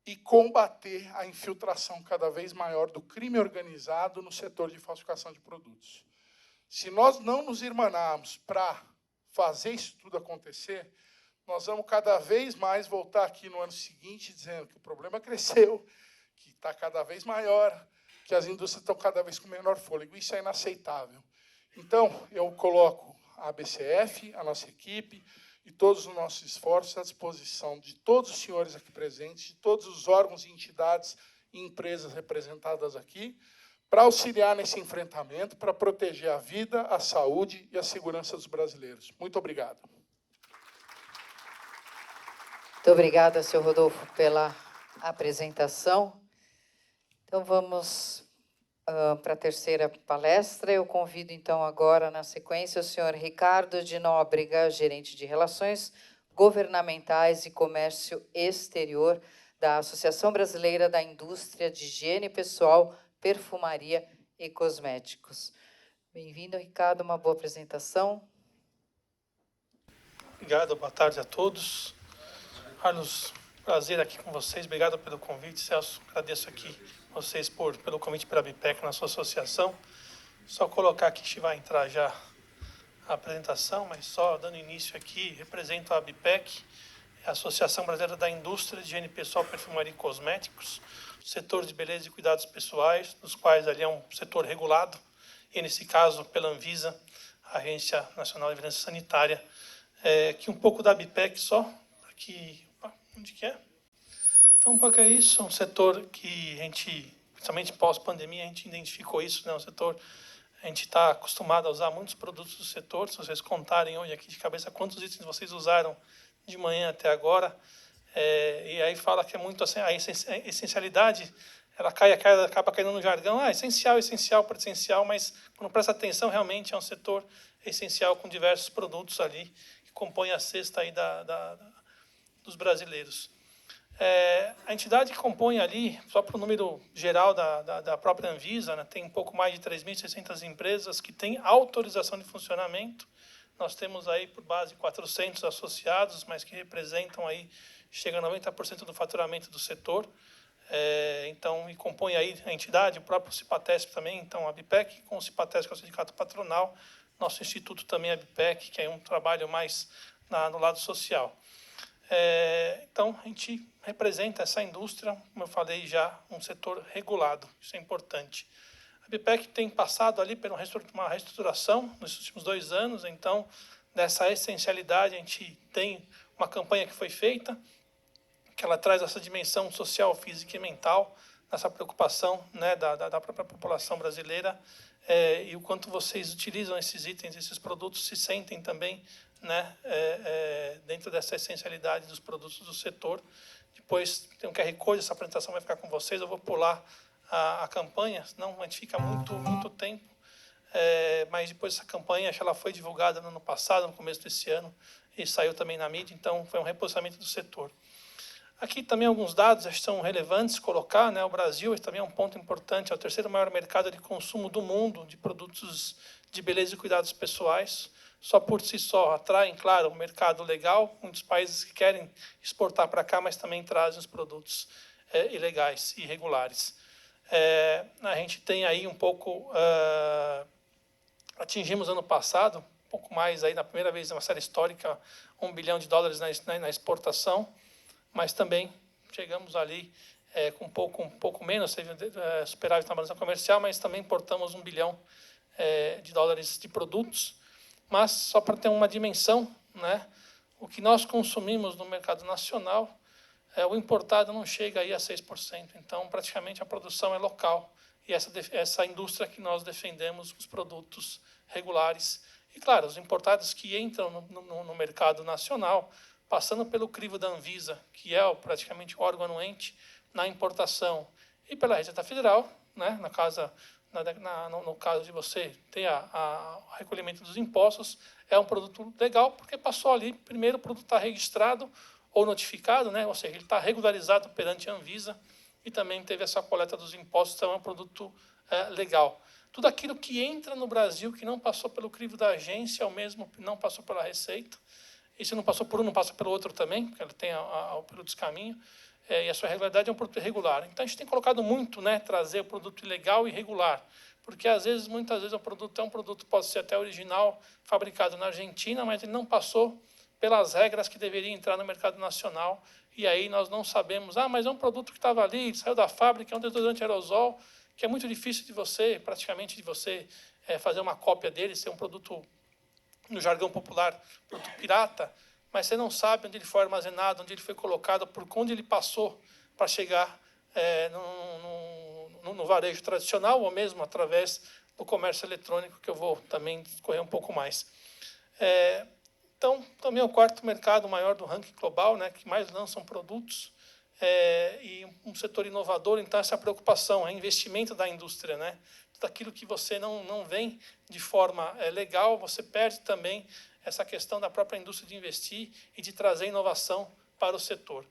S7: e combater a infiltração cada vez maior do crime organizado no setor de falsificação de produtos. Se nós não nos irmanarmos para fazer isso tudo acontecer, nós vamos cada vez mais voltar aqui no ano seguinte dizendo que o problema cresceu, que está cada vez maior, que as indústrias estão cada vez com menor fôlego. Isso é inaceitável. Então, eu coloco a BCF, a nossa equipe e todos os nossos esforços à disposição de todos os senhores aqui presentes, de todos os órgãos e entidades e empresas representadas aqui, para auxiliar nesse enfrentamento, para proteger a vida, a saúde e a segurança dos brasileiros. Muito obrigado.
S1: Muito obrigada, senhor Rodolfo, pela apresentação. Então, vamos para a terceira palestra. Eu convido, então, agora, na sequência, o senhor Ricardo de Nóbrega, gerente de Relações Governamentais e Comércio Exterior da Associação Brasileira da Indústria de Higiene Pessoal, Perfumaria e Cosméticos. Bem-vindo, Ricardo, uma boa apresentação.
S8: Obrigado, boa tarde a todos. Carlos, prazer aqui com vocês. Obrigado pelo convite, Celso. Agradeço aqui vocês pelo convite para a BPEC na sua associação. Só colocar aqui que vai entrar já a apresentação, mas só dando início aqui, represento a BPEC, a Associação Brasileira da Indústria de Higiene Pessoal, Perfumaria e Cosméticos, setor de beleza e cuidados pessoais, dos quais ali é um setor regulado, e nesse caso pela Anvisa, a Agência Nacional de Vigilância Sanitária. Aqui um pouco da BPEC só, aqui, onde que é? Então, um pouco é isso, um setor que a gente, principalmente pós-pandemia, a gente identificou isso, né? Um setor, a gente está acostumado a usar muitos produtos do setor, se vocês contarem hoje aqui de cabeça quantos itens vocês usaram de manhã até agora, e aí fala que é muito assim, a essencialidade, ela acaba caindo no jargão, essencial por essencial, mas quando presta atenção, realmente é um setor essencial com diversos produtos ali, que compõem a cesta aí dos brasileiros. A entidade que compõe ali, só para o número geral da própria Anvisa, né, tem um pouco mais de 3.600 empresas que têm autorização de funcionamento. Nós temos aí por base 400 associados, mas que representam aí, chega a 90% do faturamento do setor. Então, e compõe aí a entidade, o próprio Cipatesp também, então a BPEC com o Cipatesp, que é o sindicato patronal, nosso instituto também é a BPEC, que é um trabalho mais no lado social. Então, a gente representa essa indústria, como eu falei já, um setor regulado, isso é importante. A BPEC tem passado ali por uma reestruturação nos últimos 2 anos, então, dessa essencialidade, a gente tem uma campanha que foi feita, que ela traz essa dimensão social, física e mental, nessa preocupação, né, da própria população brasileira, e o quanto vocês utilizam esses itens, esses produtos, se sentem também, né, dentro dessa essencialidade dos produtos do setor. Depois tem um QR Code, essa apresentação vai ficar com vocês, eu vou pular a campanha, senão a gente fica muito tempo, mas depois essa campanha ela foi divulgada no ano passado, no começo desse ano, e saiu também na mídia, então foi um reposicionamento do setor. Aqui também alguns dados que são relevantes colocar, né? O Brasil também é um ponto importante, é o 3º maior mercado de consumo do mundo de produtos de beleza e cuidados pessoais. Só por si só atraem, claro, um mercado legal, muitos países que querem exportar para cá, mas também trazem os produtos ilegais e irregulares. A gente tem aí um pouco, atingimos ano passado, um pouco mais, aí, na primeira vez na série histórica, $1 bilhão na exportação, mas também chegamos ali com um pouco menos, teve superávit na balança comercial, mas também importamos $1 bilhão de produtos. Mas, só para ter uma dimensão, né, o que nós consumimos no mercado nacional, o importado não chega aí a 6%. Então, praticamente, a produção é local. E essa indústria que nós defendemos, os produtos regulares. E, claro, os importados que entram no mercado nacional, passando pelo crivo da Anvisa, que é praticamente o órgão anuente na importação, e pela Receita Federal, né, no caso de você ter o recolhimento dos impostos, é um produto legal, porque passou ali, primeiro o produto está registrado ou notificado, né, ou seja, ele está regularizado perante a Anvisa, e também teve essa coleta dos impostos, então é um produto legal. Tudo aquilo que entra no Brasil, que não passou pelo crivo da agência, ou mesmo não passou pela Receita, e se não passou por um, não passa pelo outro também, porque ela tem o pelo descaminho, e a sua regularidade é um produto irregular. Então, a gente tem colocado muito, né, trazer o produto ilegal e irregular, porque, muitas vezes, o produto é um produto, pode ser até original, fabricado na Argentina, mas ele não passou pelas regras que deveria entrar no mercado nacional, e aí nós não sabemos, mas é um produto que estava ali, saiu da fábrica, é um desodorante aerosol, que é muito difícil praticamente de você fazer uma cópia dele, ser um produto, no jargão popular, produto pirata, mas você não sabe onde ele foi armazenado, onde ele foi colocado, por onde ele passou para chegar no varejo tradicional, ou mesmo através do comércio eletrônico, que eu vou também discorrer um pouco mais. Então, também é o quarto mercado maior do ranking global, né, que mais lançam produtos, e um setor inovador. Então, essa preocupação, é investimento da indústria, né? Tudo aquilo que você não vem de forma legal, você perde também essa questão da própria indústria de investir e de trazer inovação para o setor.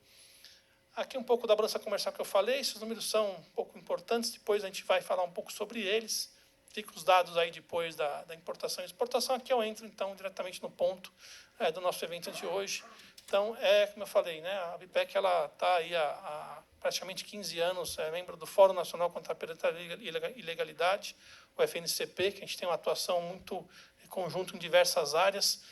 S8: Aqui um pouco da balança comercial que eu falei, esses números são um pouco importantes, depois a gente vai falar um pouco sobre eles. Fica os dados aí depois da importação e exportação. Aqui eu entro, então, diretamente no ponto do nosso evento de hoje. Então, como eu falei, né, a BPEC está aí há praticamente 15 anos, é membro do Fórum Nacional contra a Pirataria e Ilegalidade, o FNCP, que a gente tem uma atuação muito conjunto em diversas áreas,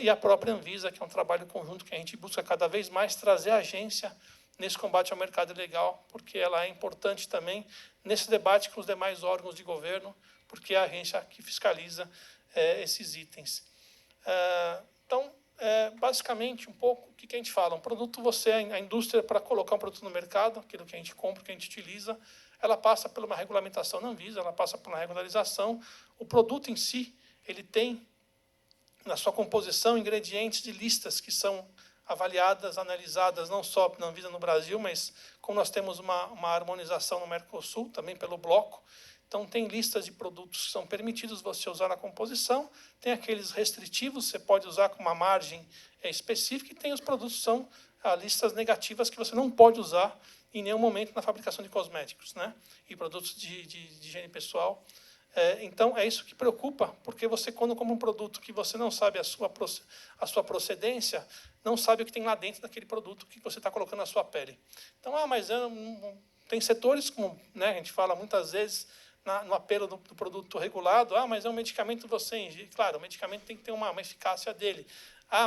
S8: e a própria Anvisa, que é um trabalho conjunto que a gente busca cada vez mais trazer a agência nesse combate ao mercado ilegal, porque ela é importante também nesse debate com os demais órgãos de governo, porque é a agência que fiscaliza esses itens. Então, basicamente, um pouco, o que a gente fala? Um produto, a indústria, para colocar um produto no mercado, aquilo que a gente compra, que a gente utiliza, ela passa por uma regulamentação na Anvisa, ela passa por uma regularização. O produto em si, ele tem, na sua composição, ingredientes de listas que são avaliadas, analisadas, não só na Anvisa no Brasil, mas como nós temos uma harmonização no Mercosul, também pelo bloco. Então, tem listas de produtos que são permitidos você usar na composição, tem aqueles restritivos, você pode usar com uma margem específica, e tem os produtos que são listas negativas que você não pode usar em nenhum momento na fabricação de cosméticos, né? E produtos de higiene pessoal. Então, é isso que preocupa, porque você, quando compra um produto que você não sabe a sua procedência, não sabe o que tem lá dentro daquele produto que você está colocando na sua pele. Então, mas tem setores, como, né, a gente fala muitas vezes, no apelo do produto regulado, mas é um medicamento que você ingere. Claro, o medicamento tem que ter uma eficácia dele.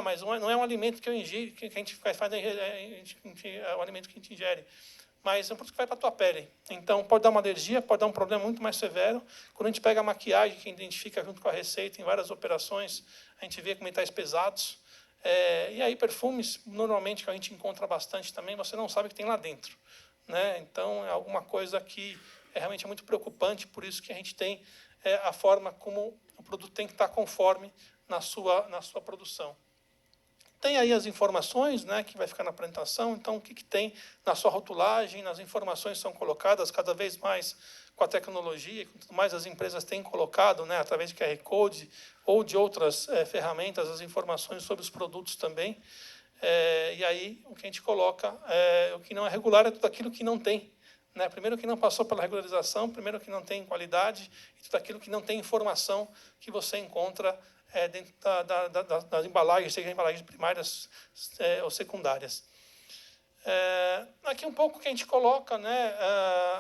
S8: Mas não é um alimento que eu ingiro, que a gente faz, é um alimento que a gente ingere. Mas é um produto que vai para a tua pele. Então, pode dar uma alergia, pode dar um problema muito mais severo. Quando a gente pega a maquiagem, que identifica junto com a receita, em várias operações, a gente vê com metais pesados. E aí, perfumes, normalmente, que a gente encontra bastante também, você não sabe o que tem lá dentro, né? Então, é alguma coisa que realmente é muito preocupante, por isso que a gente tem a forma como o produto tem que estar conforme na sua produção. Tem aí as informações, né, que vai ficar na apresentação. Então, o que tem na sua rotulagem, as informações são colocadas cada vez mais com a tecnologia, quanto mais as empresas têm colocado, né, através de QR Code ou de outras ferramentas, as informações sobre os produtos também. E aí, o que a gente coloca, o que não é regular é tudo aquilo que não tem. Né? Primeiro, que não passou pela regularização, primeiro, que não tem qualidade, e tudo aquilo que não tem informação que você encontra dentro das embalagens, seja embalagens primárias ou secundárias. Aqui um pouco que a gente coloca, né,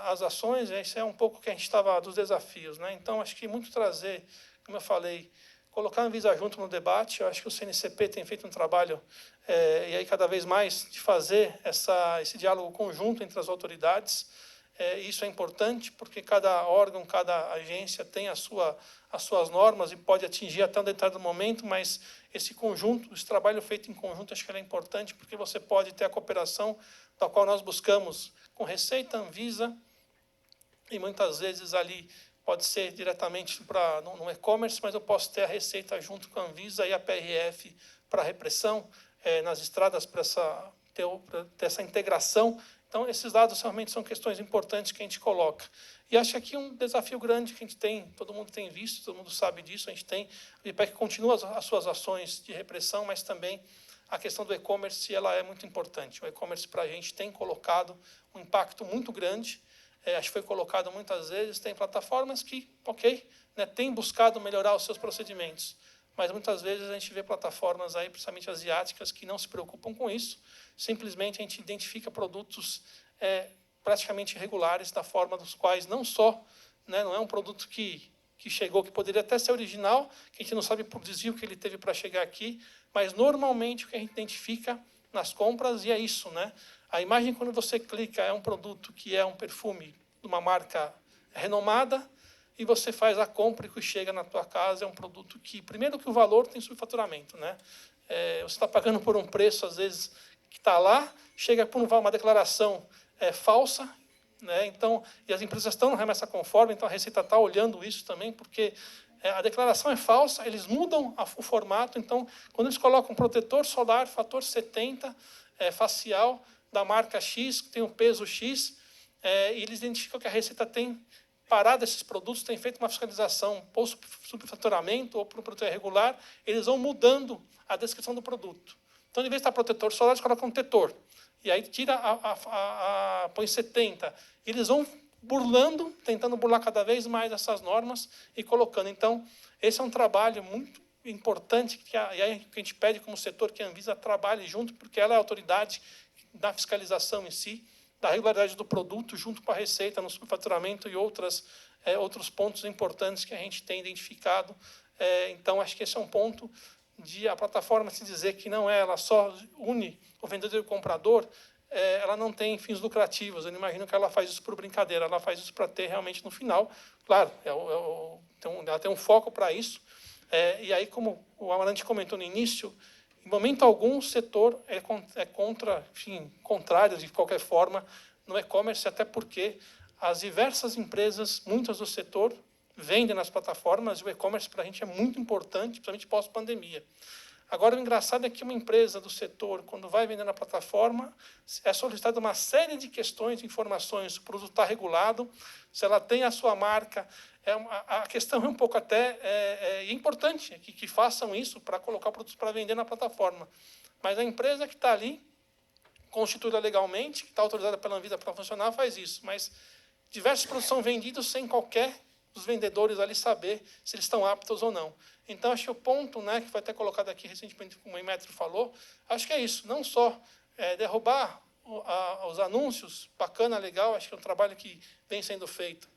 S8: as ações, esse é um pouco que a gente estava dos desafios. Né? Então, acho que muito trazer, como eu falei, colocar a Anvisa junto no debate. Eu acho que o CNCP tem feito um trabalho, e aí cada vez mais, de fazer esse diálogo conjunto entre as autoridades. Isso é importante, porque cada órgão, cada agência tem as suas normas e pode atingir até um determinado momento, mas esse conjunto, esse trabalho feito em conjunto, acho que ele é importante, porque você pode ter a cooperação da qual nós buscamos com Receita, Anvisa, e muitas vezes ali pode ser diretamente no e-commerce, mas eu posso ter a Receita junto com a Anvisa e a PRF para repressão nas estradas, para ter essa integração. Então, esses dados realmente são questões importantes que a gente coloca. E acho que aqui um desafio grande que a gente tem, todo mundo tem visto, todo mundo sabe disso, a gente tem, o IPEC continua as suas ações de repressão, mas também a questão do e-commerce, ela é muito importante. O e-commerce, para a gente, tem colocado um impacto muito grande. Acho que foi colocado muitas vezes, tem plataformas que, né, têm buscado melhorar os seus procedimentos, mas muitas vezes a gente vê plataformas aí, principalmente asiáticas, que não se preocupam com isso. Simplesmente a gente identifica produtos praticamente irregulares, da forma dos quais não só, né, não é um produto que chegou, que poderia até ser original, que a gente não sabe por desvio que ele teve para chegar aqui, mas normalmente o que a gente identifica nas compras, e é isso, né? A imagem, quando você clica, é um produto que é um perfume de uma marca renomada, e você faz a compra e que chega na tua casa é um produto que, primeiro, que o valor tem subfaturamento, né? Você está pagando por um preço, às vezes, que está lá, chega por uma declaração falsa, né? Então, e as empresas estão na remessa conforme, então a Receita está olhando isso também, porque a declaração é falsa, eles mudam o formato. Então, quando eles colocam protetor solar fator 70 facial da marca X, que tem um peso X, e eles identificam que a Receita tem parado esses produtos, tem feito uma fiscalização por superfaturamento ou por um produto irregular, eles vão mudando a descrição do produto. Então, em vez de estar protetor solar, eles colocam um tetor. E aí tira põe 70. Eles vão burlando, tentando burlar cada vez mais essas normas e colocando. Então, esse é um trabalho muito importante que a gente pede como setor que a Anvisa trabalhe junto, porque ela é a autoridade da fiscalização em si, da regularidade do produto, junto com a Receita, no superfaturamento e outros pontos importantes que a gente tem identificado. Então, acho que esse é um ponto de a plataforma se dizer que não ela só une o vendedor e o comprador, ela não tem fins lucrativos. Eu não imagino que ela faz isso por brincadeira, ela faz isso para ter realmente no final. Claro, ela tem um foco para isso. E aí, como o Amarante comentou no início, em momento algum o setor é contrário de qualquer forma no e-commerce, até porque as diversas empresas, muitas do setor, vendem nas plataformas, e o e-commerce para a gente é muito importante, principalmente pós-pandemia. Agora, o engraçado é que uma empresa do setor, quando vai vender na plataforma, é solicitada uma série de questões, de informações, se o produto está regulado, se ela tem a sua marca. A questão é um pouco até importante que façam isso para colocar produtos para vender na plataforma. Mas a empresa que está ali, constituída legalmente, que está autorizada pela Anvisa para funcionar, faz isso. Mas diversos produtos são vendidos sem qualquer dos vendedores ali saber se eles estão aptos ou não. Então, acho que o ponto, né, que foi até colocado aqui recentemente, como o Emetro falou, acho que é isso. Não só derrubar os anúncios, bacana, legal, acho que é um trabalho que vem sendo feito,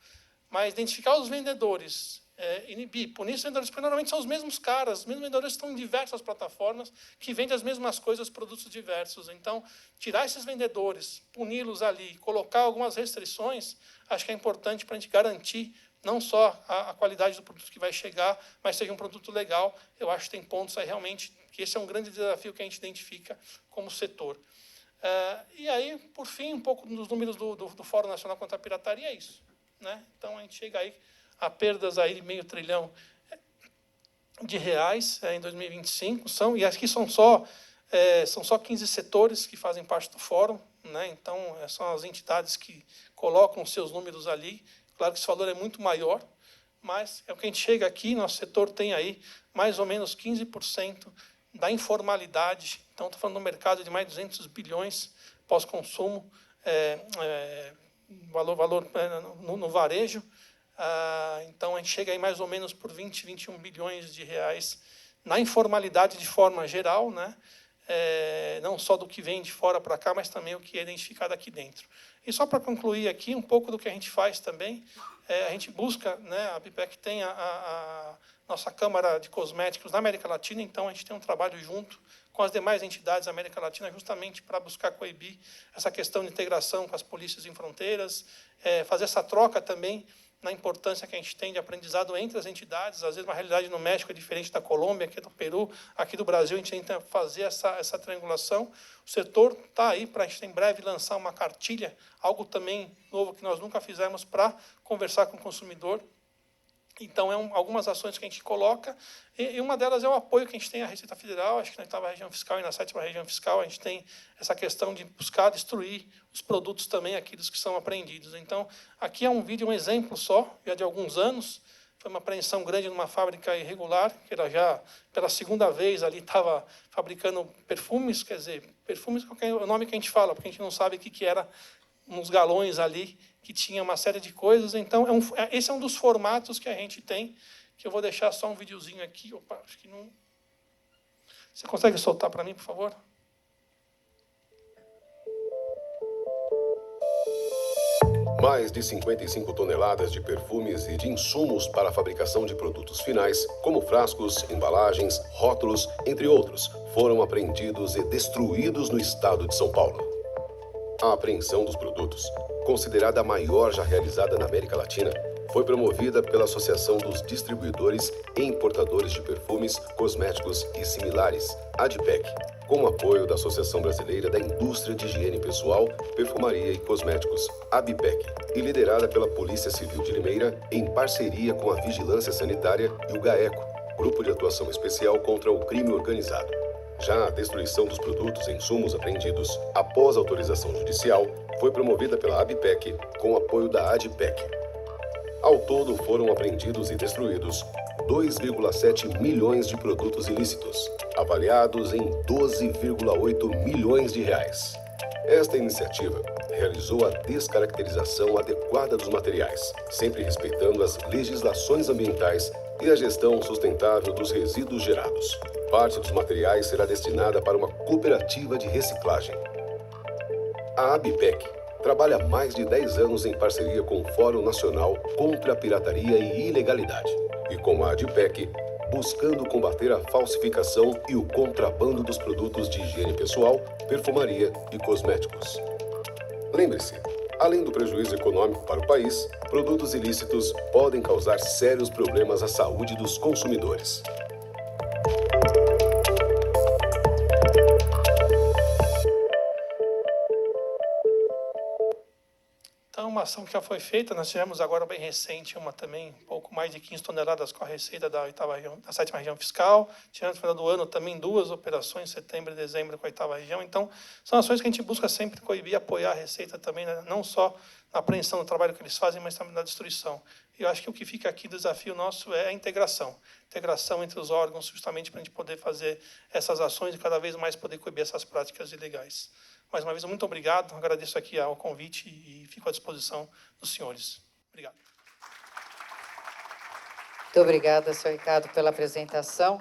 S8: mas identificar os vendedores, inibir, punir os vendedores, porque normalmente são os mesmos caras, os mesmos vendedores estão em diversas plataformas que vendem as mesmas coisas, produtos diversos. Então, tirar esses vendedores, puni-los ali, colocar algumas restrições, acho que é importante para a gente garantir não só a qualidade do produto que vai chegar, mas seja um produto legal. Eu acho que tem pontos aí realmente, que esse é um grande desafio que a gente identifica como setor. E aí, por fim, um pouco dos números do Fórum Nacional contra a Pirataria é isso, né? Então, a gente chega aí a perdas aí de R$500 bilhão em 2025. E aqui são só 15 setores que fazem parte do fórum, né? Então, são as entidades que colocam os seus números ali. Claro que esse valor é muito maior, mas é o que a gente chega aqui, nosso setor tem aí mais ou menos 15% da informalidade. Então, estou falando de um mercado de mais de 200 bilhões pós-consumo, valor no varejo. Então, a gente chega aí mais ou menos por 20, 21 bilhões de reais na informalidade de forma geral, né? Não só do que vem de fora para cá, mas também o que é identificado aqui dentro. E só para concluir aqui, um pouco do que a gente faz também, a gente busca, né, a BPEC tem a nossa Câmara de Cosméticos na América Latina, então a gente tem um trabalho junto com as demais entidades da América Latina, justamente para buscar coibir essa questão de integração com as polícias em fronteiras, fazer essa troca também na importância que a gente tem de aprendizado entre as entidades. Às vezes, uma realidade no México é diferente da Colômbia, aqui do Peru, aqui do Brasil, a gente tenta fazer essa triangulação. O setor está aí para a gente, em breve, lançar uma cartilha, algo também novo que nós nunca fizemos para conversar com o consumidor. Então, algumas ações que a gente coloca, e uma delas é o apoio que a gente tem à Receita Federal. Acho que na 8ª Região Fiscal e na 7ª Região Fiscal a gente tem essa questão de buscar destruir os produtos também, aqueles que são apreendidos. Então, aqui é um vídeo, um exemplo só, já de alguns anos. Foi uma apreensão grande numa fábrica irregular, que ela já, pela segunda vez, ali estava fabricando perfumes, quer dizer, perfumes é o nome que a gente fala, porque a gente não sabe o que era uns galões ali, que tinha uma série de coisas. Então, esse é um dos formatos que a gente tem, que eu vou deixar só um videozinho aqui. Opa, acho que não... Você consegue soltar para mim, por favor?
S9: Mais de 55 toneladas de perfumes e de insumos para a fabricação de produtos finais, como frascos, embalagens, rótulos, entre outros, foram apreendidos e destruídos no estado de São Paulo. A apreensão dos produtos, considerada a maior já realizada na América Latina, foi promovida pela Associação dos Distribuidores e Importadores de Perfumes, Cosméticos e Similares, ADIPEC, com o apoio da Associação Brasileira da Indústria de Higiene Pessoal, Perfumaria e Cosméticos, ABPEC, e liderada pela Polícia Civil de Limeira, em parceria com a Vigilância Sanitária e o GAECO, Grupo de Atuação Especial contra o Crime Organizado. Já a destruição dos produtos e insumos apreendidos, após autorização judicial, foi promovida pela ABPEC, com o apoio da ADPEC. Ao todo, foram apreendidos e destruídos 2,7 milhões de produtos ilícitos, avaliados em 12,8 milhões de reais. Esta iniciativa realizou a descaracterização adequada dos materiais, sempre respeitando as legislações ambientais e a gestão sustentável dos resíduos gerados. Parte dos materiais será destinada para uma cooperativa de reciclagem. A ABPEC trabalha há mais de 10 anos em parceria com o Fórum Nacional contra a Pirataria e Ilegalidade e com a ADPEC, buscando combater a falsificação e o contrabando dos produtos de higiene pessoal, perfumaria e cosméticos. Lembre-se, além do prejuízo econômico para o país, produtos ilícitos podem causar sérios problemas à saúde dos consumidores.
S8: Então, uma ação que já foi feita, nós tivemos agora bem recente uma também, um pouco mais de 15 toneladas com a receita da 7ª região fiscal. Tivemos no final do ano também 2 operações, setembro e dezembro, com a 8ª região. Então, são ações que a gente busca sempre coibir e apoiar a receita também, né? Não só na apreensão do trabalho que eles fazem, mas também na destruição. E eu acho que o que fica aqui, o desafio nosso, é a integração. Integração entre os órgãos, justamente para a gente poder fazer essas ações e cada vez mais poder coibir essas práticas ilegais. Mais uma vez, muito obrigado. Agradeço aqui ao convite e fico à disposição dos senhores. Obrigado.
S1: Muito obrigada, Sr. Ricardo, pela apresentação.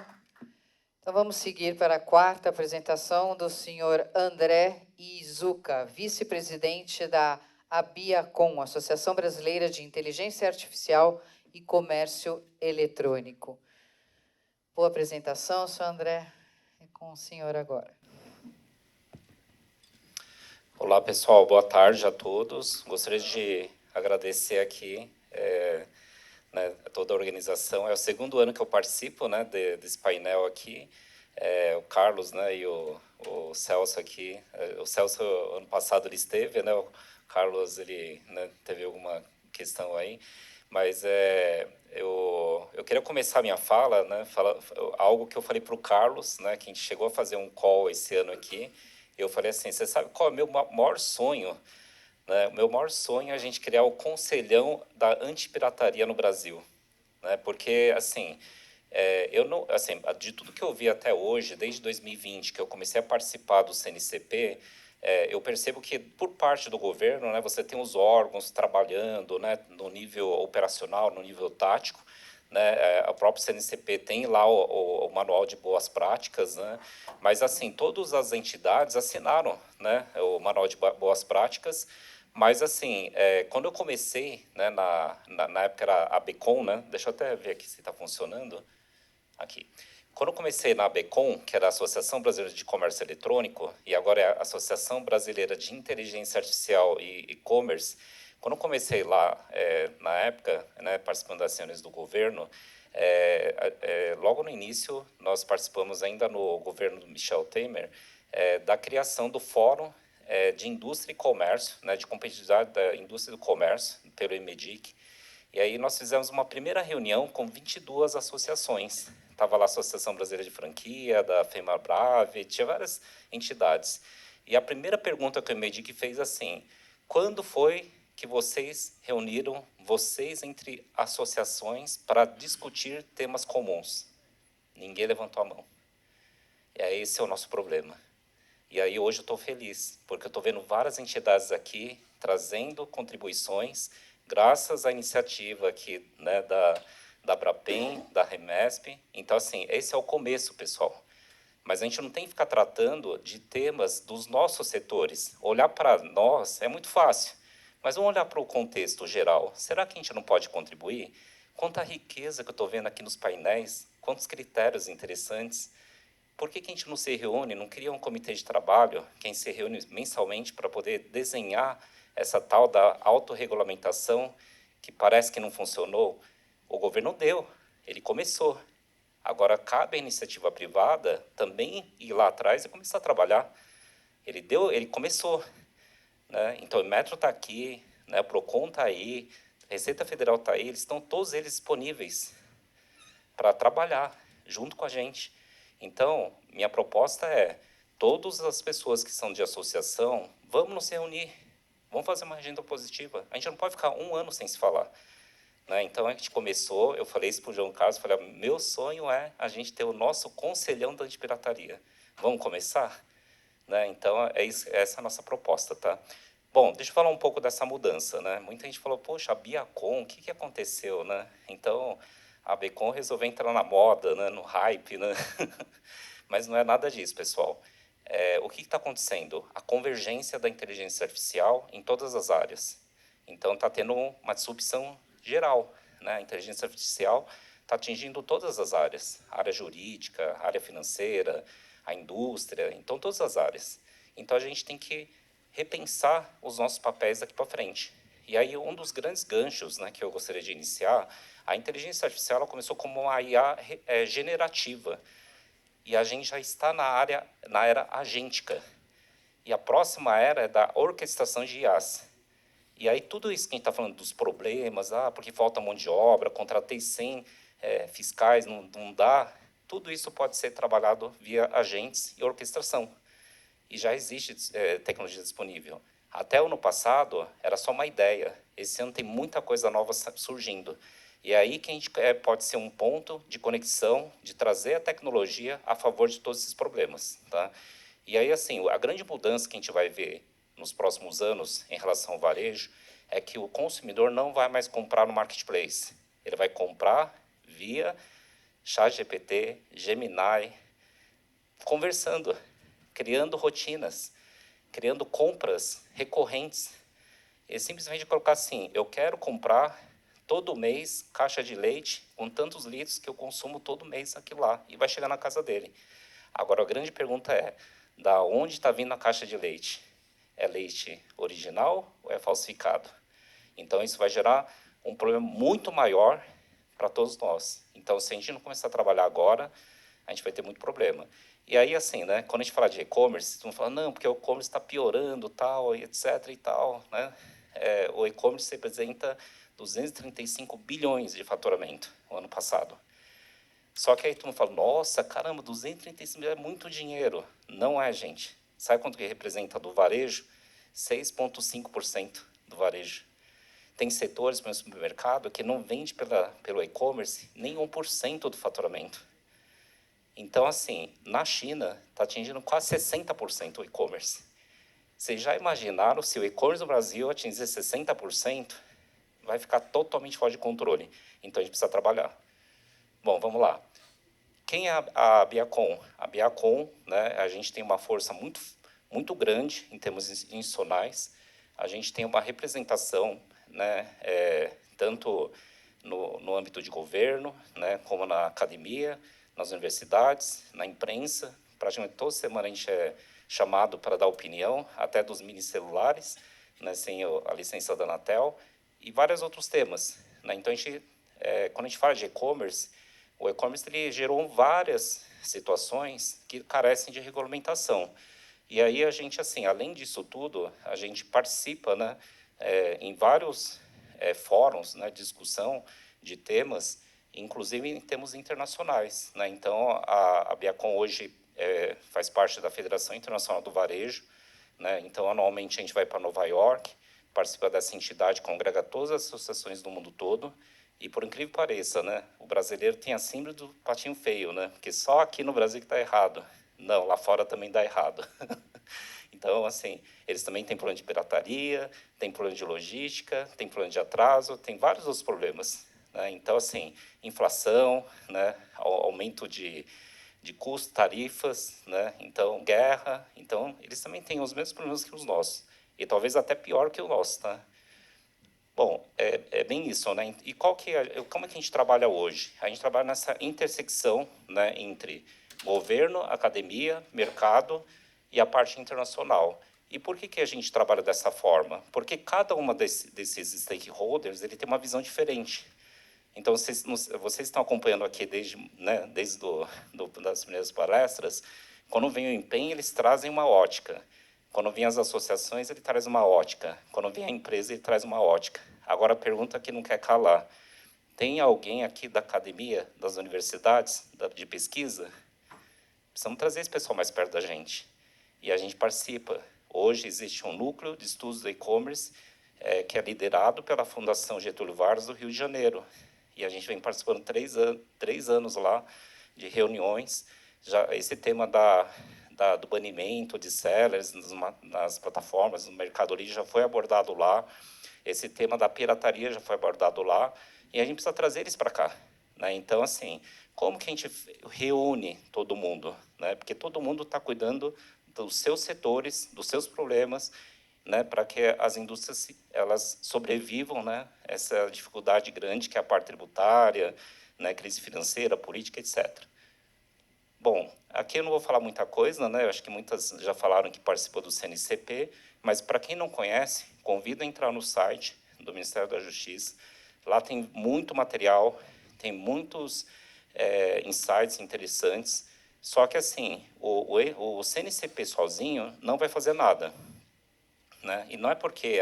S1: Então, vamos seguir para a 4ª apresentação do senhor André Izuka, vice-presidente da ABIACOM, Associação Brasileira de Inteligência Artificial e Comércio Eletrônico. Boa apresentação, senhor André. É com o senhor agora.
S10: Olá, pessoal. Boa tarde a todos. Gostaria de agradecer aqui a toda a organização. É o 2º ano que eu participo, né, desse painel aqui. O Carlos, né, e o Celso aqui. O Celso, ano passado, ele esteve, né? O Carlos, ele, né, teve alguma questão aí. Mas eu queria começar a minha fala, né, algo que eu falei para o Carlos, né, que a gente chegou a fazer um call esse ano aqui. Eu falei assim, você sabe qual é o meu maior sonho? Né? O meu maior sonho é a gente criar o Conselhão da Antipirataria no Brasil. Né? Porque, assim, eu não, assim, de tudo que eu vi até hoje, desde 2020, que eu comecei a participar do CNCP, eu percebo que, por parte do governo, né, você tem os órgãos trabalhando, né, no nível operacional, no nível tático, né, a própria CNCP tem lá o Manual de Boas Práticas, né, mas, assim, todas as entidades assinaram, né, o Manual de Boas Práticas, mas, assim, quando eu comecei, né, na época era a ABECOM, né, deixa eu até ver aqui se está funcionando, aqui. Quando eu comecei na ABECOM, que era a Associação Brasileira de Comércio Eletrônico, e agora é a Associação Brasileira de Inteligência Artificial e E-Commerce, quando eu comecei lá, na época, né, participando das reuniões do governo, logo no início, nós participamos ainda no governo do Michel Temer, da criação do Fórum de Indústria e Comércio, né, de competitividade da indústria e do comércio, pelo IMEDIC. E aí nós fizemos uma primeira reunião com 22 associações. Estava lá a Associação Brasileira de Franquia, da FEMABRAVE, tinha várias entidades. E a primeira pergunta que o IMEDIC fez assim, quando foi que vocês reuniram, vocês entre associações, para discutir temas comuns? Ninguém levantou a mão. E aí esse é o nosso problema. E aí hoje eu estou feliz, porque eu estou vendo várias entidades aqui trazendo contribuições, graças à iniciativa aqui, né, da Abrapem, da Remesp. Então, assim, esse é o começo, pessoal. Mas a gente não tem que ficar tratando de temas dos nossos setores. Olhar para nós é muito fácil, mas vamos olhar para o contexto geral. Será que a gente não pode contribuir? Quanta riqueza que eu estou vendo aqui nos painéis, quantos critérios interessantes. Por que a gente não se reúne, não cria um comitê de trabalho, quem se reúne mensalmente para poder desenhar essa tal da autorregulamentação, que parece que não funcionou? O governo deu, ele começou. Agora, cabe à iniciativa privada também ir lá atrás e começar a trabalhar. Ele começou, né? Então, o Metro está aqui, né? O Procon está aí, a Receita Federal está aí, estão todos eles disponíveis para trabalhar junto com a gente. Então, minha proposta é, todas as pessoas que são de associação, vamos nos reunir, vamos fazer uma agenda positiva. A gente não pode ficar 1 ano sem se falar, né? Então, a gente começou, eu falei isso para o João Carlos, falei, meu sonho é a gente ter o nosso conselhão da antipirataria. Vamos começar? Né? Então, essa é a nossa proposta, tá? Bom, deixa eu falar um pouco dessa mudança, né? Muita gente falou, poxa, a Biacon, o que aconteceu, né? Então, a Biacon resolveu entrar na moda, né? No hype, né? Mas não é nada disso, pessoal. O que está acontecendo? A convergência da inteligência artificial em todas as áreas. Então, está tendo uma disrupção geral, né? A inteligência artificial está atingindo todas as áreas. A área jurídica, a área financeira, a indústria, então todas as áreas. Então, a gente tem que repensar os nossos papéis daqui para frente. E aí, um dos grandes ganchos, né, que eu gostaria de iniciar, a inteligência artificial ela começou como uma IA generativa. E a gente já está na era agêntica. E a próxima era é da orquestração de IAs. E aí, tudo isso que a gente está falando dos problemas, porque falta mão de obra, contratei 100 fiscais, não dá, tudo isso pode ser trabalhado via agentes e orquestração. E já existe tecnologia disponível. Até o ano passado, era só uma ideia. Esse ano tem muita coisa nova surgindo. E é aí que a gente pode ser um ponto de conexão, de trazer a tecnologia a favor de todos esses problemas, tá? E aí, assim, a grande mudança que a gente vai ver nos próximos anos em relação ao varejo é que o consumidor não vai mais comprar no marketplace. Ele vai comprar via ChatGPT, Gemini, conversando, criando rotinas, criando compras recorrentes. Ele simplesmente colocar assim, eu quero comprar todo mês caixa de leite com tantos litros que eu consumo todo mês aquilo lá, e vai chegar na casa dele. Agora, a grande pergunta é, da onde está vindo a caixa de leite? É leite original ou é falsificado? Então, isso vai gerar um problema muito maior para todos nós. Então, se a gente não começar a trabalhar agora, a gente vai ter muito problema. E aí, assim, né, quando a gente fala de e-commerce, todo mundo fala, não, porque o e-commerce está piorando, tal, etc. e tal, né? O e-commerce representa 235 bilhões de faturamento no ano passado. Só que aí todo mundo fala, nossa, caramba, 235 bilhões é muito dinheiro. Não é, gente. Sabe quanto que representa do varejo? 6,5% do varejo. Tem setores, por exemplo, no supermercado, que não vende pelo e-commerce nem 1% do faturamento. Então, assim, na China, está atingindo quase 60% o e-commerce. Vocês já imaginaram se o e-commerce no Brasil atingir 60%? Vai ficar totalmente fora de controle. Então, a gente precisa trabalhar. Bom, vamos lá. Quem é a Biacon? A Biacon, né, a gente tem uma força muito, muito grande em termos institucionais. A gente tem uma representação, né, tanto no âmbito de governo, né, como na academia, nas universidades, na imprensa. Praticamente toda semana a gente é chamado para dar opinião, até dos minicelulares, né, sem a licença da Anatel, e vários outros temas, né? Então, quando a gente fala de e-commerce, o e-commerce ele gerou várias situações que carecem de regulamentação. E aí a gente, assim, além disso tudo, a gente participa, né, em vários fóruns, né, de discussão de temas, inclusive em termos internacionais, né? Então, a Biacon hoje faz parte da Federação Internacional do Varejo, né? Então, anualmente a gente vai para Nova York, participa dessa entidade, congrega todas as associações do mundo todo, e por incrível que pareça, né, o brasileiro tem a síndrome do patinho feio, né? Porque só aqui no Brasil que está errado. Não, lá fora também dá errado. Então, assim, eles também têm problema de pirataria, tem problema de logística, tem problema de atraso, tem vários outros problemas, né? Então, assim, inflação, né, aumento de custos, tarifas, né? Então, guerra. Então, eles também têm os mesmos problemas que os nossos. E talvez até pior que o nosso, tá? Bom, é bem isso, né? E como é que a gente trabalha hoje? A gente trabalha nessa intersecção, né, entre governo, academia, mercado e a parte internacional. E por que a gente trabalha dessa forma? Porque cada uma desses stakeholders ele tem uma visão diferente. Então, vocês estão acompanhando aqui desde das primeiras palestras. Quando vem o empenho, eles trazem uma ótica. Quando vem as associações, ele traz uma ótica. Quando vem a empresa, ele traz uma ótica. Agora, a pergunta que não quer calar. Tem alguém aqui da academia, das universidades, de pesquisa? Precisamos trazer esse pessoal mais perto da gente. E a gente participa. Hoje existe um núcleo de estudos do e-commerce que é liderado pela Fundação Getúlio Vargas do Rio de Janeiro. E a gente vem participando 3 anos lá de reuniões. Já esse tema do banimento de sellers nas plataformas, no Mercado Livre, já foi abordado lá. Esse tema da pirataria já foi abordado lá. E a gente precisa trazer eles para cá, né? Então, assim, como que a gente reúne todo mundo, né? Porque todo mundo está cuidando dos seus setores, dos seus problemas, né? Para que as indústrias elas sobrevivam, né? Essa dificuldade grande que é a parte tributária, né? Crise financeira, política, etc. Bom, aqui eu não vou falar muita coisa, né? Eu acho que muitas já falaram que participou do CNCP, mas para quem não conhece, convido a entrar no site do Ministério da Justiça. Lá tem muito material, tem muitos insights interessantes. Só que, assim, o CNCP sozinho não vai fazer nada, né? E não é porque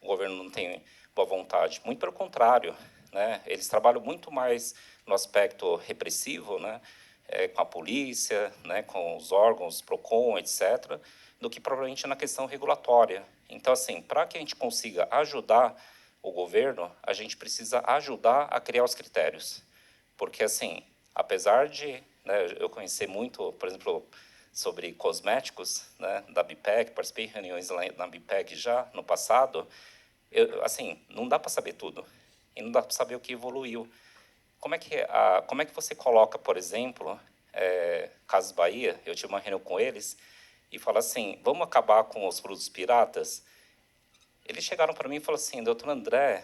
S10: o governo não tem boa vontade. Muito pelo contrário, né? Eles trabalham muito mais no aspecto repressivo, né? Com a polícia, né? Com os órgãos, PROCON, etc., do que provavelmente na questão regulatória. Então, assim, para que a gente consiga ajudar o governo, a gente precisa ajudar a criar os critérios. Porque, assim, apesar de, né, eu conhecer muito, por exemplo, sobre cosméticos, né, da BIPEC, participei de reuniões lá na BIPEC já no passado, assim, não dá para saber tudo. E não dá para saber o que evoluiu. Como é que você coloca, por exemplo, Casas Bahia, eu tive uma reunião com eles, e fala assim, vamos acabar com os produtos piratas? Eles chegaram para mim e falaram assim, doutor André,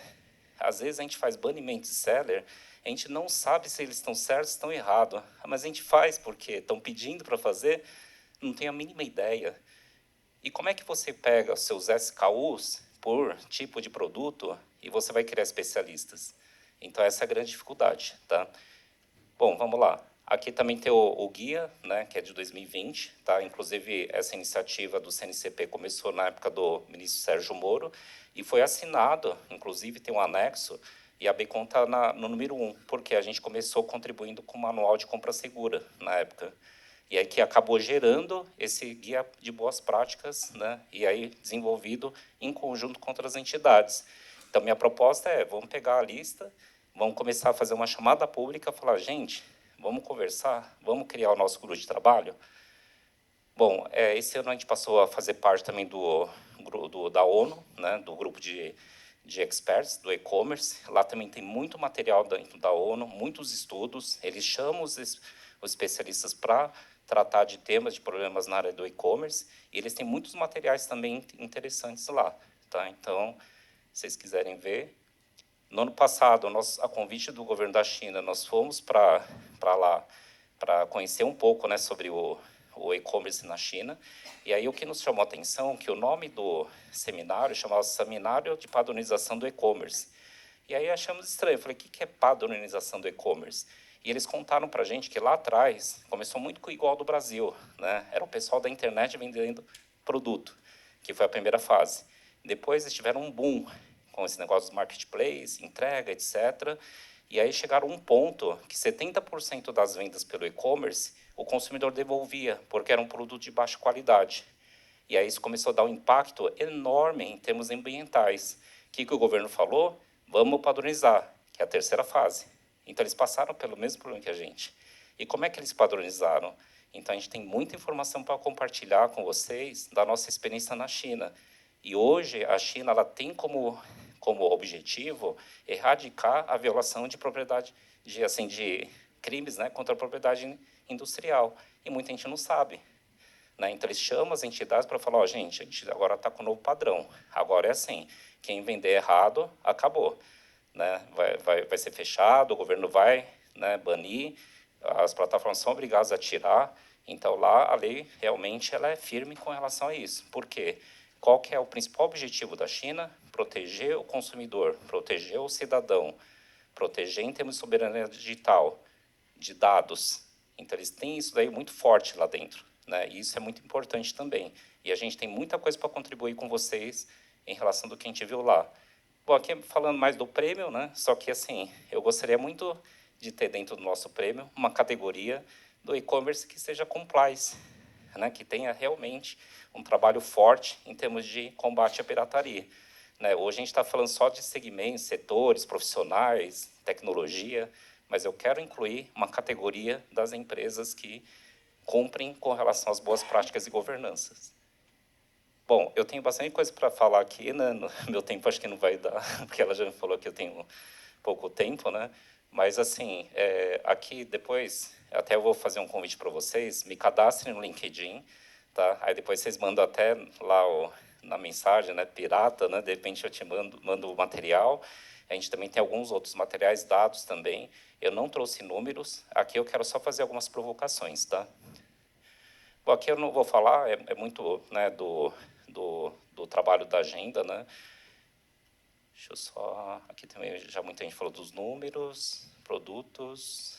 S10: às vezes a gente faz banimento de seller, a gente não sabe se eles estão certos ou estão errados, mas a gente faz porque estão pedindo para fazer, não tem a mínima ideia. E como é que você pega os seus SKUs por tipo de produto e você vai criar especialistas? Então, essa é a grande dificuldade, tá? Bom, vamos lá. Aqui também tem o guia, né, que é de 2020, tá? Inclusive, essa iniciativa do CNCP começou na época do ministro Sérgio Moro e foi assinado, inclusive tem um anexo, e a Bacon está no número 1, porque a gente começou contribuindo com o manual de compra segura na época. E aí que acabou gerando esse guia de boas práticas, né? E aí desenvolvido em conjunto com outras entidades. Então, minha proposta vamos pegar a lista, vamos começar a fazer uma chamada pública, falar, gente, vamos conversar, vamos criar o nosso grupo de trabalho. Bom, esse ano a gente passou a fazer parte também da ONU, né? Do grupo de experts do e-commerce. Lá também tem muito material dentro da ONU, muitos estudos. Eles chamam os especialistas para tratar de temas, de problemas na área do e-commerce. E eles têm muitos materiais também interessantes lá, tá? Então, se vocês quiserem ver. No ano passado, a convite do governo da China, nós fomos para lá para conhecer um pouco, né, sobre o e-commerce na China. E aí o que nos chamou a atenção, que o nome do seminário chamava Seminário de Padronização do E-commerce. E aí achamos estranho, eu falei, o que é padronização do e-commerce? E eles contaram para a gente que lá atrás começou muito com o igual do Brasil, né? Era o pessoal da internet vendendo produto, que foi a primeira fase. Depois eles tiveram um boom com esse negócio dos marketplace, entrega, etc. E aí chegaram a um ponto que 70% das vendas pelo e-commerce o consumidor devolvia, porque era um produto de baixa qualidade. E aí isso começou a dar um impacto enorme em termos ambientais. O que o governo falou? Vamos padronizar, que é a terceira fase. Então, eles passaram pelo mesmo problema que a gente. E como é que eles padronizaram? Então, a gente tem muita informação para compartilhar com vocês da nossa experiência na China. E hoje, a China ela tem como objetivo erradicar a violação de propriedade, de crimes, né, contra a propriedade industrial. E muita gente não sabe, né? Então, eles chamam as entidades para falar, gente, a gente agora está com um novo padrão. Agora é assim, quem vender errado, acabou. Né? Vai ser fechado, o governo vai, né, banir, as plataformas são obrigadas a tirar. Então, lá, a lei realmente ela é firme com relação a isso. Por quê? Qual que é o principal objetivo da China? Proteger o consumidor, proteger o cidadão, proteger em termos de soberania digital, de dados. Então, eles têm isso daí muito forte lá dentro, né? E isso é muito importante também. E a gente tem muita coisa para contribuir com vocês em relação do que a gente viu lá. Bom, aqui falando mais do prêmio, né? Só que, assim, eu gostaria muito de ter dentro do nosso prêmio uma categoria do e-commerce que seja compliance, né? Que tenha realmente um trabalho forte em termos de combate à pirataria. Né? Hoje a gente está falando só de segmentos, setores, profissionais, tecnologia, mas eu quero incluir uma categoria das empresas que cumprem com relação às boas práticas e governanças. Bom, eu tenho bastante coisa para falar aqui, né? No meu tempo acho que não vai dar, porque ela já me falou que eu tenho pouco tempo, né? Mas, assim, aqui depois, até eu vou fazer um convite para vocês, me cadastrem no LinkedIn, tá? Aí depois vocês mandam até lá na mensagem, né, pirata, né? De repente eu te mando o material. A gente também tem alguns outros materiais, dados também. Eu não trouxe números, aqui eu quero só fazer algumas provocações, tá? Bom, aqui eu não vou falar, é muito, né, do trabalho da agenda, né? Deixa eu só... Aqui também já muita gente falou dos números, produtos...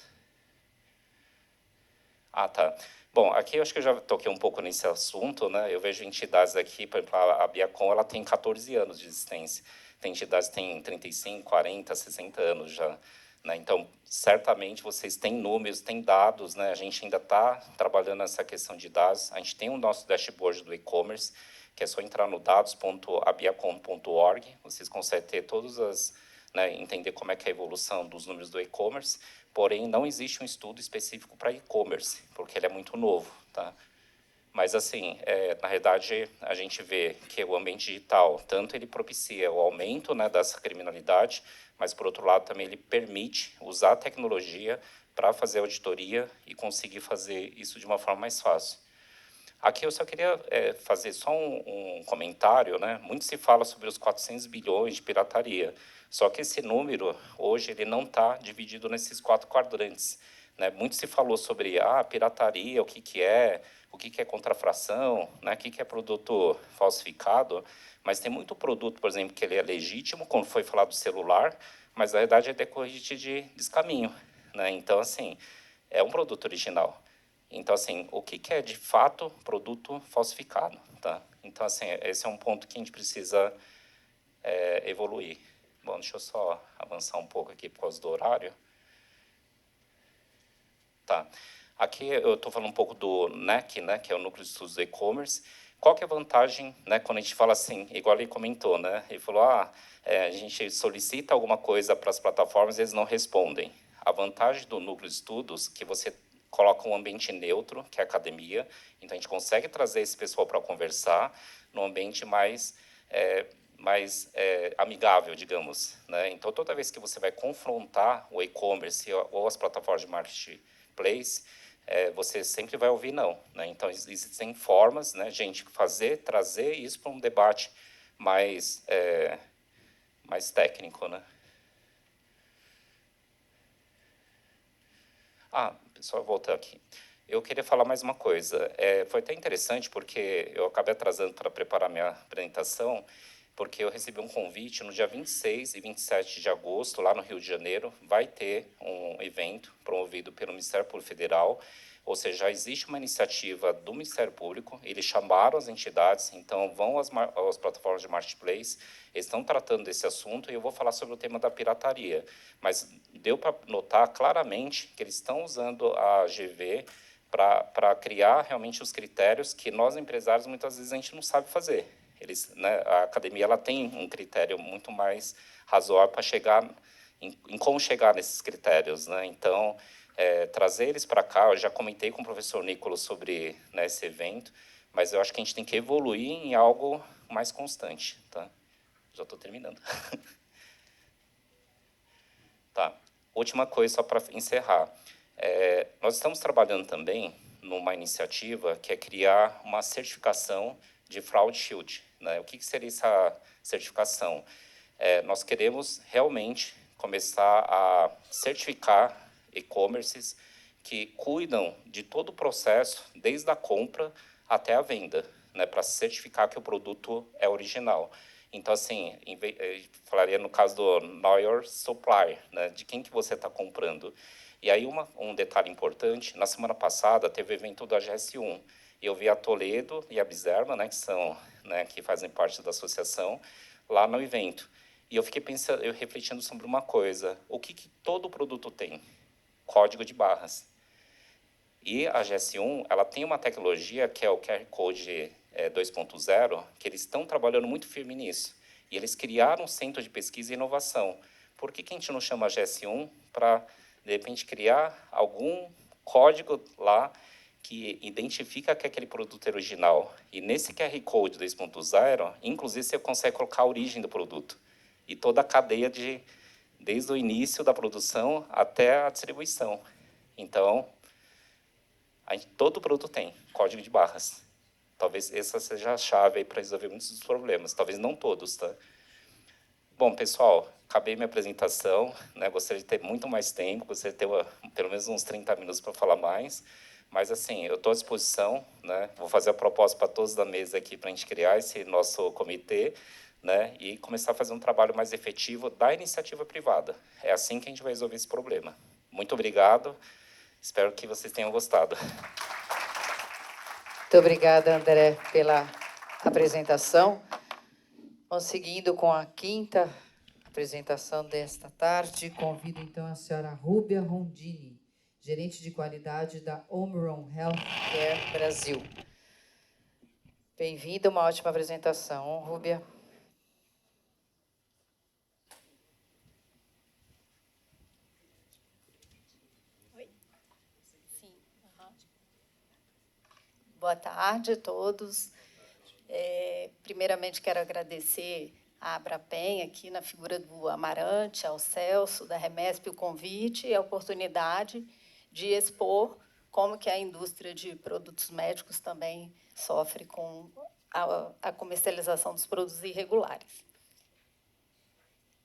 S10: Ah, tá. Bom, aqui eu acho que eu já toquei um pouco nesse assunto, né? Eu vejo entidades aqui, por exemplo, a Biacom, ela tem 14 anos de existência. Tem entidades que têm 35, 40, 60 anos já. Né? Então, certamente vocês têm números, têm dados, né? A gente ainda está trabalhando nessa questão de dados. A gente tem o nosso dashboard do e-commerce, que é só entrar no dados.abiacom.org. Vocês conseguem ter todas as... Né, entender como é que é a evolução dos números do e-commerce, porém não existe um estudo específico para e-commerce, porque ele é muito novo, tá? Mas, assim, na realidade, a gente vê que o ambiente digital, tanto ele propicia o aumento, né, dessa criminalidade, mas, por outro lado, também ele permite usar a tecnologia para fazer auditoria e conseguir fazer isso de uma forma mais fácil. Aqui eu só queria fazer só um comentário, né? Muito se fala sobre os 400 bilhões de pirataria, só que esse número, hoje, ele não está dividido nesses 4 quadrantes. Né? Muito se falou sobre pirataria, o que é contrafação, né? O que é produto falsificado, mas tem muito produto, por exemplo, que ele é legítimo, quando foi falado do celular, mas, na verdade, é decorrente de descaminho. Né? Então, assim, é um produto original. Então, assim, o que é, de fato, produto falsificado, tá? Então, assim, esse é um ponto que a gente precisa evoluir. Bom, deixa eu só avançar um pouco aqui por causa do horário. Tá. Aqui eu estou falando um pouco do NEC, né, que é o Núcleo de Estudos do E-Commerce. Qual que é a vantagem, né, quando a gente fala assim, igual ele comentou, né? Ele falou, a gente solicita alguma coisa para as plataformas e eles não respondem. A vantagem do Núcleo de Estudos é que você coloca um ambiente neutro, que é a academia, então a gente consegue trazer esse pessoal para conversar num ambiente mais amigável, digamos. Né? Então, toda vez que você vai confrontar o e-commerce ou as plataformas de marketplace, você sempre vai ouvir não. Né? Então, existem formas, né, gente, trazer isso para um debate mais técnico. Né? Só voltar aqui. Eu queria falar mais uma coisa. Foi até interessante, porque eu acabei atrasando para preparar minha apresentação, porque eu recebi um convite no dia 26 e 27 de agosto, lá no Rio de Janeiro, vai ter um evento promovido pelo Ministério Público Federal, ou seja, já existe uma iniciativa do Ministério Público, eles chamaram as entidades, então vão às plataformas de marketplace, eles estão tratando desse assunto, e eu vou falar sobre o tema da pirataria. Mas deu para notar claramente que eles estão usando a GV para criar realmente os critérios que nós, empresários, muitas vezes a gente não sabe fazer. Né, a academia ela tem um critério muito mais razoável para chegar em como chegar nesses critérios. Né? Então, trazer eles para cá, eu já comentei com o professor Nicolas sobre, né, esse evento, mas eu acho que a gente tem que evoluir em algo mais constante. Tá? Já estou terminando. Tá. Última coisa, só para encerrar. Nós estamos trabalhando também numa iniciativa que é criar uma certificação de Fraud Shield. Né? O que seria essa certificação? Nós queremos realmente começar a certificar e-commerces que cuidam de todo o processo, desde a compra até a venda, né? Para certificar que o produto é original. Então, assim, falaria no caso do Know Your Supplier, né? De quem que você está comprando. E aí, um detalhe importante, na semana passada teve o evento da GS1, e eu vi a Toledo e a Bizerma, né, que são, né, que fazem parte da associação, lá no evento. E eu fiquei pensando, refletindo sobre uma coisa, o que todo produto tem? Código de barras. E a GS1, ela tem uma tecnologia que é o QR Code 2.0, que eles estão trabalhando muito firme nisso. E eles criaram um centro de pesquisa e inovação. Por que a gente não chama a GS1 para, de repente, criar algum código lá que identifica que aquele produto é original? E nesse QR Code 2.0, inclusive, você consegue colocar a origem do produto e toda a cadeia desde o início da produção até a distribuição. Então, todo produto tem código de barras. Talvez essa seja a chave para resolver muitos dos problemas. Talvez não todos, tá? Bom, pessoal, acabei minha apresentação, né? Gostaria de ter muito mais tempo, gostaria de ter pelo menos uns 30 minutos para falar mais. Mas, assim, eu estou à disposição, né? Vou fazer a proposta para todos da mesa aqui para a gente criar esse nosso comitê, né? E começar a fazer um trabalho mais efetivo da iniciativa privada. É assim que a gente vai resolver esse problema. Muito obrigado. Espero que vocês tenham gostado.
S1: Muito obrigada, André, pela apresentação. Vamos seguindo com a quinta apresentação desta tarde. Convido, então, a senhora Rúbia Rondini, gerente de qualidade da Omron Healthcare Brasil. Bem-vinda, uma ótima apresentação, Rúbia.
S11: Boa tarde a todos. Primeiramente, quero agradecer à Abrapen, aqui na figura do Amarante, ao Celso, da Remesp, o convite e a oportunidade de expor como que a indústria de produtos médicos também sofre com a comercialização dos produtos irregulares.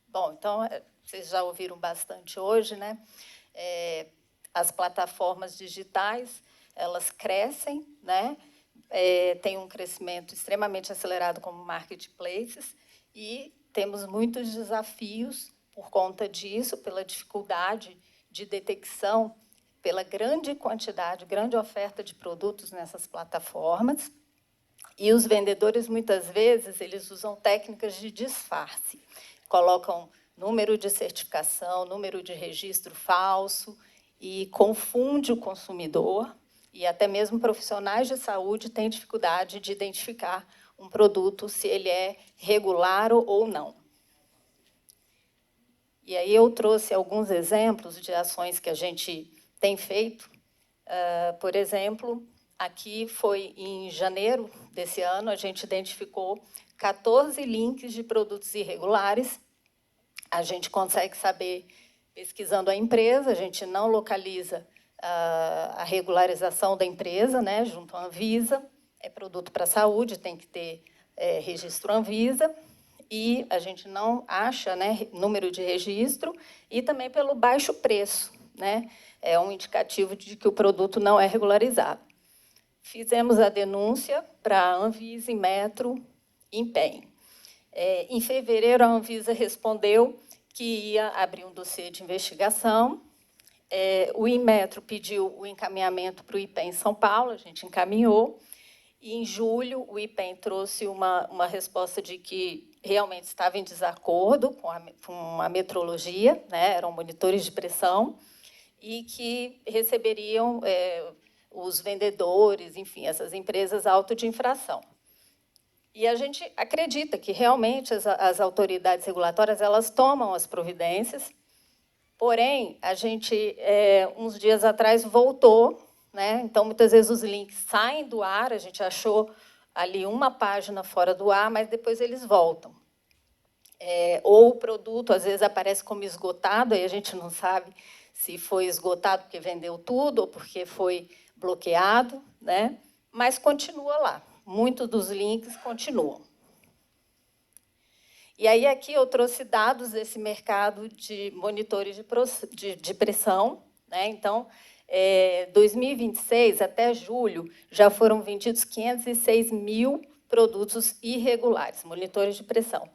S11: Bom, então, vocês já ouviram bastante hoje, né? As plataformas digitais, elas crescem, né? Tem um crescimento extremamente acelerado como marketplaces e temos muitos desafios por conta disso, pela dificuldade de detecção, pela grande quantidade, grande oferta de produtos nessas plataformas. E os vendedores, muitas vezes, eles usam técnicas de disfarce. Colocam número de certificação, número de registro falso e confunde o consumidor. E até mesmo profissionais de saúde têm dificuldade de identificar um produto, se ele é regular ou não. E aí eu trouxe alguns exemplos de ações que a gente tem feito. Por exemplo, aqui foi em janeiro desse ano, a gente identificou 14 links de produtos irregulares. A gente consegue saber, pesquisando a empresa, a gente não localiza a regularização da empresa, né, junto à Anvisa. É produto para a saúde, tem que ter registro Anvisa, e a gente não acha, né, número de registro, e também pelo baixo preço, né, é um indicativo de que o produto não é regularizado. Fizemos a denúncia para a Anvisa, Inmetro, Empenho. Em fevereiro, a Anvisa respondeu que ia abrir um dossiê de investigação. O Inmetro pediu o encaminhamento para o IPEM em São Paulo, a gente encaminhou, e em julho o IPEM trouxe uma resposta de que realmente estava em desacordo com a metrologia, né, eram monitores de pressão, e que receberiam os vendedores, enfim, essas empresas auto de infração. E a gente acredita que realmente as autoridades regulatórias elas tomam as providências. Porém, a gente, uns dias atrás, voltou, né? Então, muitas vezes, os links saem do ar, a gente achou ali uma página fora do ar, mas depois eles voltam. Ou o produto, às vezes, aparece como esgotado, aí a gente não sabe se foi esgotado porque vendeu tudo ou porque foi bloqueado, né? Mas continua lá. Muitos dos links continuam. E aí, aqui, eu trouxe dados desse mercado de monitores de pressão, né? Então, 2026, até julho, já foram vendidos 506 mil produtos irregulares, monitores de pressão.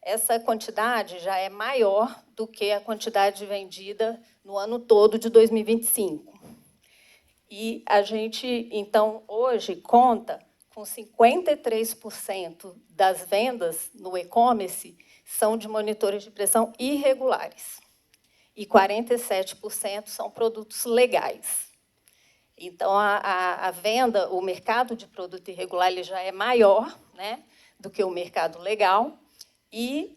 S11: Essa quantidade já é maior do que a quantidade vendida no ano todo de 2025. E a gente, então, hoje, conta com 53% das vendas no e-commerce são de monitores de pressão irregulares. E 47% são produtos legais. Então, a venda, o mercado de produto irregular ele já é maior, né, do que o mercado legal e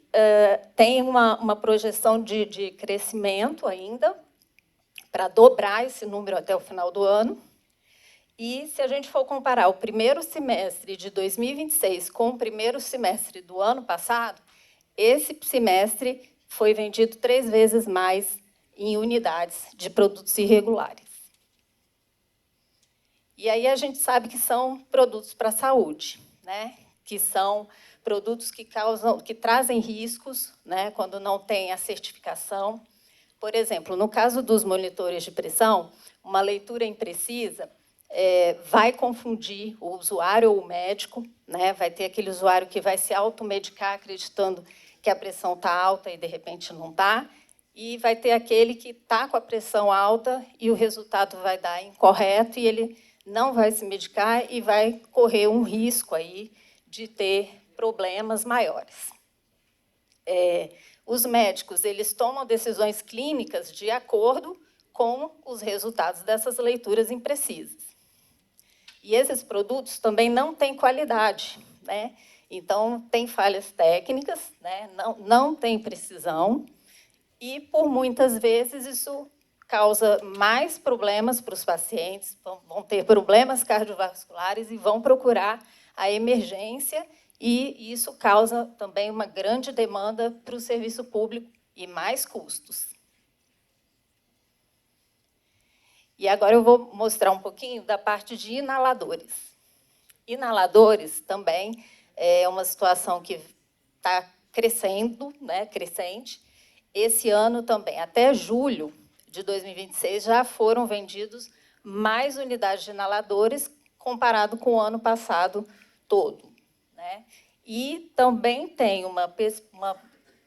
S11: tem uma projeção de crescimento ainda para dobrar esse número até o final do ano. E, se a gente for comparar o primeiro semestre de 2026 com o primeiro semestre do ano passado, esse semestre foi vendido 3 vezes mais em unidades de produtos irregulares. E aí a gente sabe que são produtos para a saúde, né? Que são produtos que trazem riscos, né? Quando não tem a certificação. Por exemplo, no caso dos monitores de pressão, uma leitura imprecisa vai confundir o usuário ou o médico, né? Vai ter aquele usuário que vai se automedicar acreditando que a pressão está alta e, de repente, não está, e vai ter aquele que está com a pressão alta e o resultado vai dar incorreto e ele não vai se medicar e vai correr um risco aí de ter problemas maiores. Os médicos eles tomam decisões clínicas de acordo com os resultados dessas leituras imprecisas. E esses produtos também não têm qualidade, né? Então, tem falhas técnicas, né? Não tem precisão, e, por muitas vezes, isso causa mais problemas para os pacientes, vão ter problemas cardiovasculares e vão procurar a emergência, e isso causa também uma grande demanda para o serviço público e mais custos. E agora eu vou mostrar um pouquinho da parte de inaladores. Inaladores também é uma situação que está crescendo, né, crescente. Esse ano também, até julho de 2026, já foram vendidos mais unidades de inaladores comparado com o ano passado todo, né? E também tem uma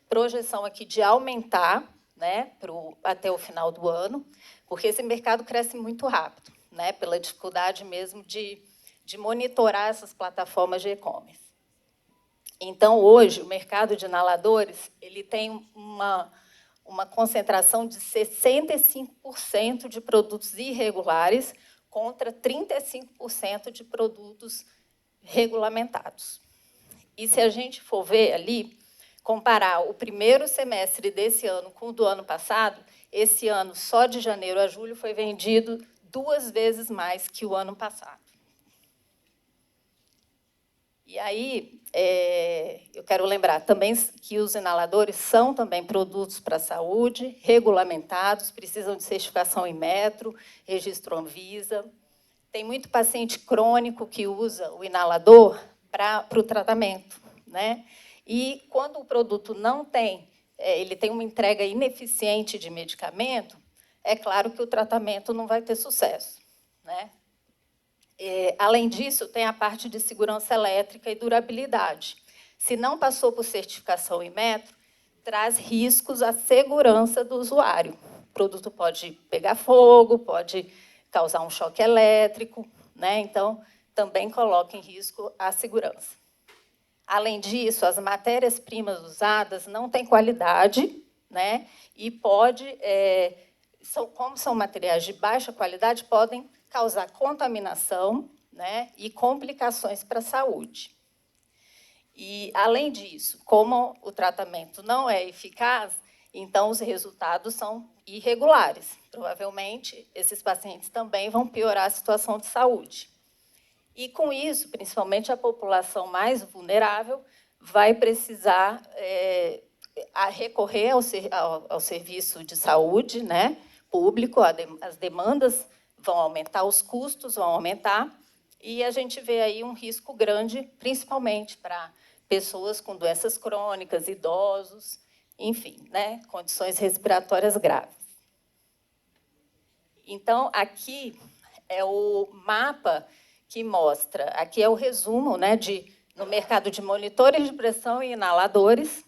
S11: projeção aqui de aumentar, né, até o final do ano, porque esse mercado cresce muito rápido, né, pela dificuldade mesmo de monitorar essas plataformas de e-commerce. Então, hoje, o mercado de inaladores ele tem uma concentração de 65% de produtos irregulares contra 35% de produtos regulamentados. E, se a gente for ver ali, comparar o primeiro semestre desse ano com o do ano passado, esse ano, só de janeiro a julho, foi vendido 2 vezes mais que o ano passado. E aí, eu quero lembrar também que os inaladores são também produtos para a saúde, regulamentados, precisam de certificação Inmetro, registro Anvisa. Tem muito paciente crônico que usa o inalador para o tratamento, né? E, quando o produto não tem, ele tem uma entrega ineficiente de medicamento, é claro que o tratamento não vai ter sucesso, né? Além disso, tem a parte de segurança elétrica e durabilidade. Se não passou por certificação Inmetro, traz riscos à segurança do usuário. O produto pode pegar fogo, pode causar um choque elétrico, né? Então, também coloca em risco a segurança. Além disso, as matérias-primas usadas não têm qualidade, né? E como são materiais de baixa qualidade, podem causar contaminação, né, e complicações para a saúde. E, além disso, como o tratamento não é eficaz, então os resultados são irregulares. Provavelmente, esses pacientes também vão piorar a situação de saúde. E, com isso, principalmente a população mais vulnerável vai precisar recorrer ao serviço de saúde, né, público, as demandas vão aumentar, os custos vão aumentar, e a gente vê aí um risco grande, principalmente para pessoas com doenças crônicas, idosos, enfim, né, condições respiratórias graves. Então, aqui é o mapa que mostra, aqui é o resumo, né, de No mercado de monitores de pressão e inaladores,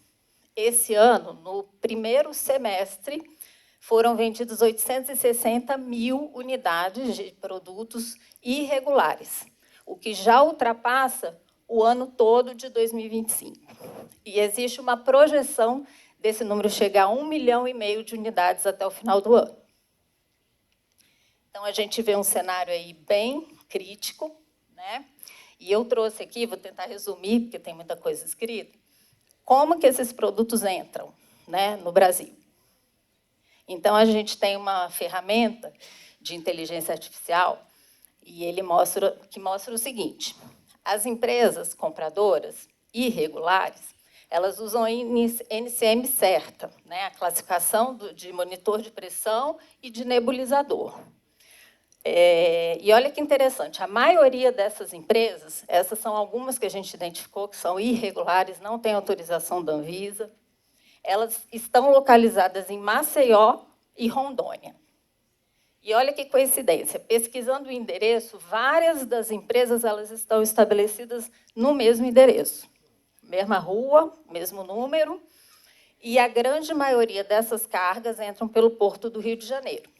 S11: esse ano, no primeiro semestre, foram vendidas 860 mil unidades de produtos irregulares, o que já ultrapassa o ano todo de 2025. E existe uma projeção desse número chegar a 1,5 milhão de unidades até o final do ano. Então, a gente vê um cenário aí bem crítico, né? E eu trouxe aqui, vou tentar resumir, porque tem muita coisa escrita, como que esses produtos entram, né, no Brasil. Então, a gente tem uma ferramenta de inteligência artificial e ele mostra o seguinte: as empresas compradoras irregulares, elas usam a NCM certa, né, a classificação de monitor de pressão e de nebulizador. E olha que interessante, a maioria dessas empresas, essas são algumas que a gente identificou que são irregulares, não têm autorização da Anvisa, elas estão localizadas em Maceió e Rondônia. E olha que coincidência, pesquisando o endereço, várias das empresas elas estão estabelecidas no mesmo endereço. Mesma rua, mesmo número, e a grande maioria dessas cargas entram pelo Porto do Rio de Janeiro.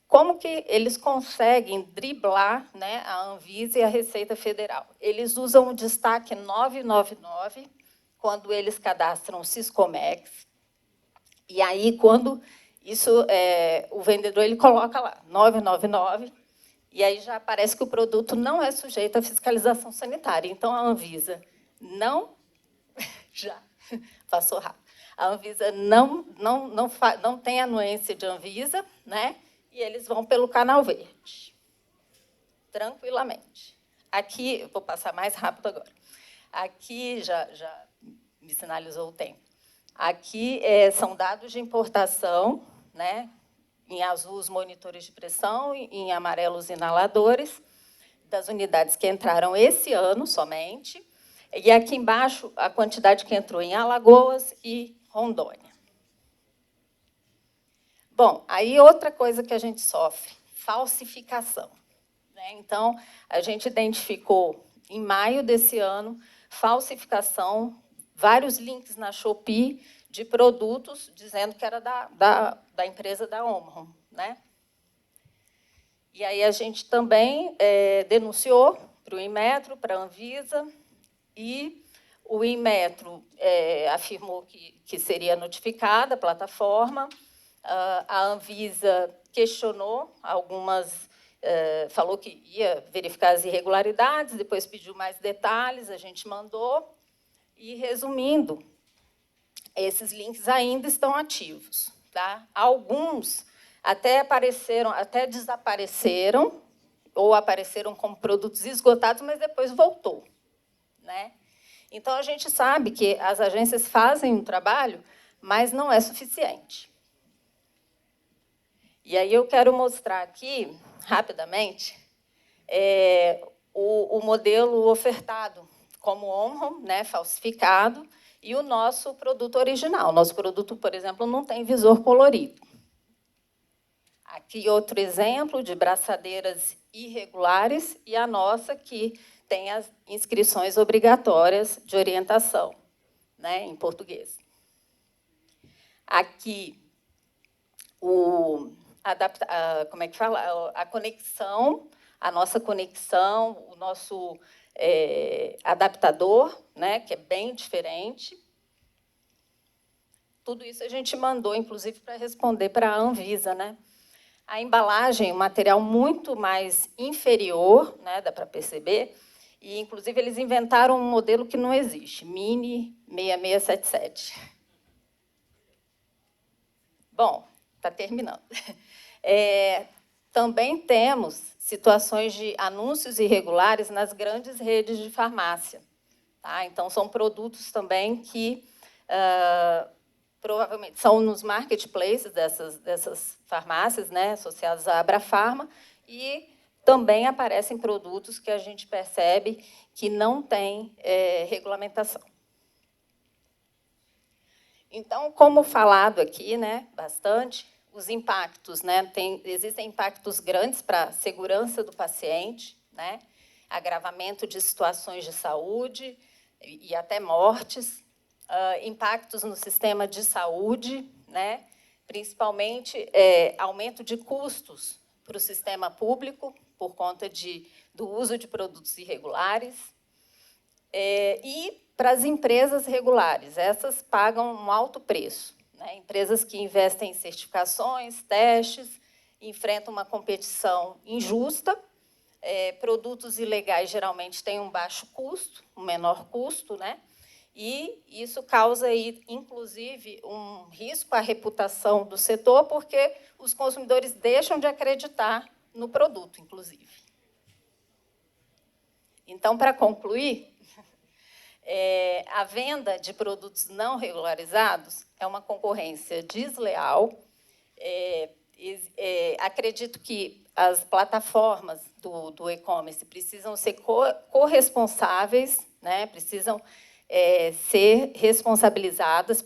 S11: Como que eles conseguem driblar, né, a Anvisa e a Receita Federal? Eles usam o destaque 999, quando eles cadastram o Siscomex, e aí, quando isso, o vendedor ele coloca lá, 999, e aí já aparece que o produto não é sujeito à fiscalização sanitária. Então, a Anvisa não... Já passou rápido. A Anvisa não tem anuência de Anvisa, né? E eles vão pelo canal verde, tranquilamente. Aqui, eu vou passar mais rápido agora. Aqui, já me sinalizou o tempo. Aqui são dados de importação, né? Em azul, os monitores de pressão, em amarelo, os inaladores, das unidades que entraram esse ano somente. E aqui embaixo, a quantidade que entrou em Alagoas e Rondônia. Bom, aí outra coisa que a gente sofre, falsificação, né? Então, a gente identificou, em maio desse ano, falsificação, vários links na Shopee de produtos dizendo que era da empresa da Omron, né? E aí a gente também denunciou para o Inmetro, para a Anvisa, e o Inmetro afirmou que seria notificada a plataforma. A Anvisa questionou algumas, falou que ia verificar as irregularidades, depois pediu mais detalhes, a gente mandou. E, resumindo, esses links ainda estão ativos, tá? Alguns até desapareceram, ou apareceram como produtos esgotados, mas depois voltou, né? Então, a gente sabe que as agências fazem um trabalho, mas não é suficiente. E aí eu quero mostrar aqui, rapidamente, o modelo ofertado como Omron, né, falsificado, e o nosso produto original. Nosso produto, por exemplo, não tem visor colorido. Aqui outro exemplo de braçadeiras irregulares, e a nossa que tem as inscrições obrigatórias de orientação, né, em português. Aqui, como é que fala? A conexão, a nossa conexão, o nosso adaptador, né, que é bem diferente. Tudo isso a gente mandou, inclusive, para responder para a Anvisa, né? A embalagem, um material muito mais inferior, né, dá para perceber, e, inclusive, eles inventaram um modelo que não existe, Mini 6677. Bom, está terminando. Também temos situações de anúncios irregulares nas grandes redes de farmácia, tá? Então, são produtos também que provavelmente são nos marketplaces dessas farmácias, né, associadas à Abrafarma, e também aparecem produtos que a gente percebe que não têm regulamentação. Então, como falado aqui, né, bastante, os impactos, né, existem impactos grandes para a segurança do paciente, né? agravamento de situações de saúde e até mortes, impactos no sistema de saúde, né? Principalmente aumento de custos para o sistema público por conta do uso de produtos irregulares, e para as empresas regulares, essas pagam um alto preço, né? Empresas que investem em certificações, testes, enfrentam uma competição injusta, produtos ilegais geralmente têm um baixo custo, um menor custo, né? E isso causa, aí, inclusive, um risco à reputação do setor, porque os consumidores deixam de acreditar no produto, inclusive. Então, para concluir, a venda de produtos não regularizados é uma concorrência desleal. Acredito que as plataformas do e-commerce precisam ser corresponsáveis, né? Precisam ser responsabilizadas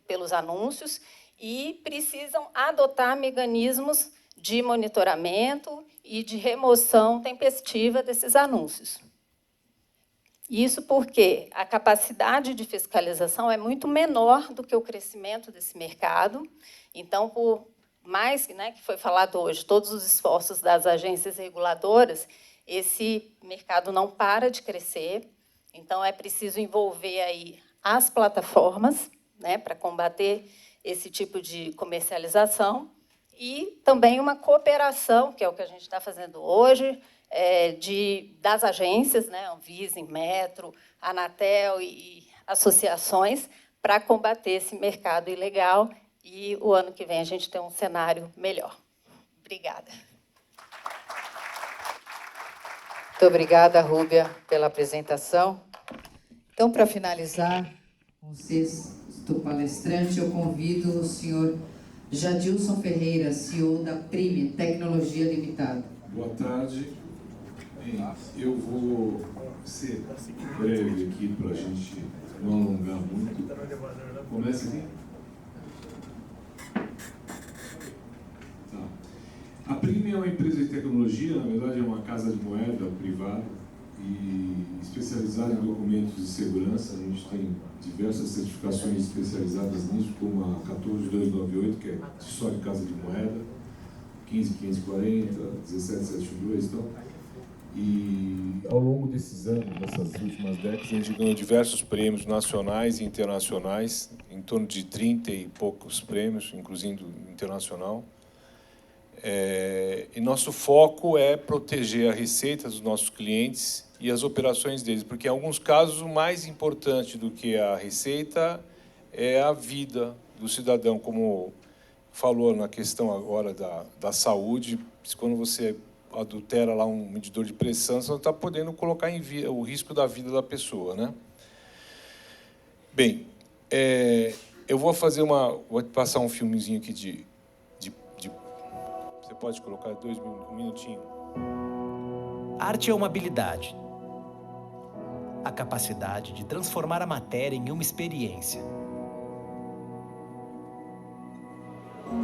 S11: pelos anúncios e precisam adotar mecanismos de monitoramento e de remoção tempestiva desses anúncios. Isso porque a capacidade de fiscalização é muito menor do que o crescimento desse mercado. Então, por mais, né, que foi falado hoje, todos os esforços das agências reguladoras, esse mercado não para de crescer. Então, é preciso envolver aí as plataformas, né, para combater esse tipo de comercialização, e também uma cooperação, que é o que a gente está fazendo hoje, das agências, né, Anvisa, Inmetro, Anatel e associações, para combater esse mercado ilegal, e o ano que vem a gente tem um cenário melhor. Obrigada.
S1: Muito obrigada, Rúbia, pela apresentação. Então, para finalizar com o sexto palestrante, eu convido o senhor Jadilson Ferreira, CEO da Prime Tecnologia Limitada.
S12: Boa tarde. Bem, eu vou ser breve aqui para a gente não alongar muito. Começa aqui. Tá. A Prime é uma empresa de tecnologia, na verdade é uma casa de moeda privada e especializada em documentos de segurança. A gente tem diversas certificações especializadas nisso, como a 14298, que é só de casa de moeda, 15540, 17772, então. E ao longo desses anos, dessas últimas décadas, a gente ganhou diversos prêmios nacionais e internacionais, em torno de 30 e poucos prêmios, inclusive internacional. E nosso foco é proteger a receita dos nossos clientes e as operações deles, porque em alguns casos o mais importante do que a receita é a vida do cidadão, como falou na questão agora da saúde. Quando você adultera lá um medidor de pressão, você não está podendo colocar o risco da vida da pessoa, né? Bem, eu vou passar um filmezinho aqui você pode colocar um minutinho.
S13: Arte é uma habilidade. A capacidade de transformar a matéria em uma experiência.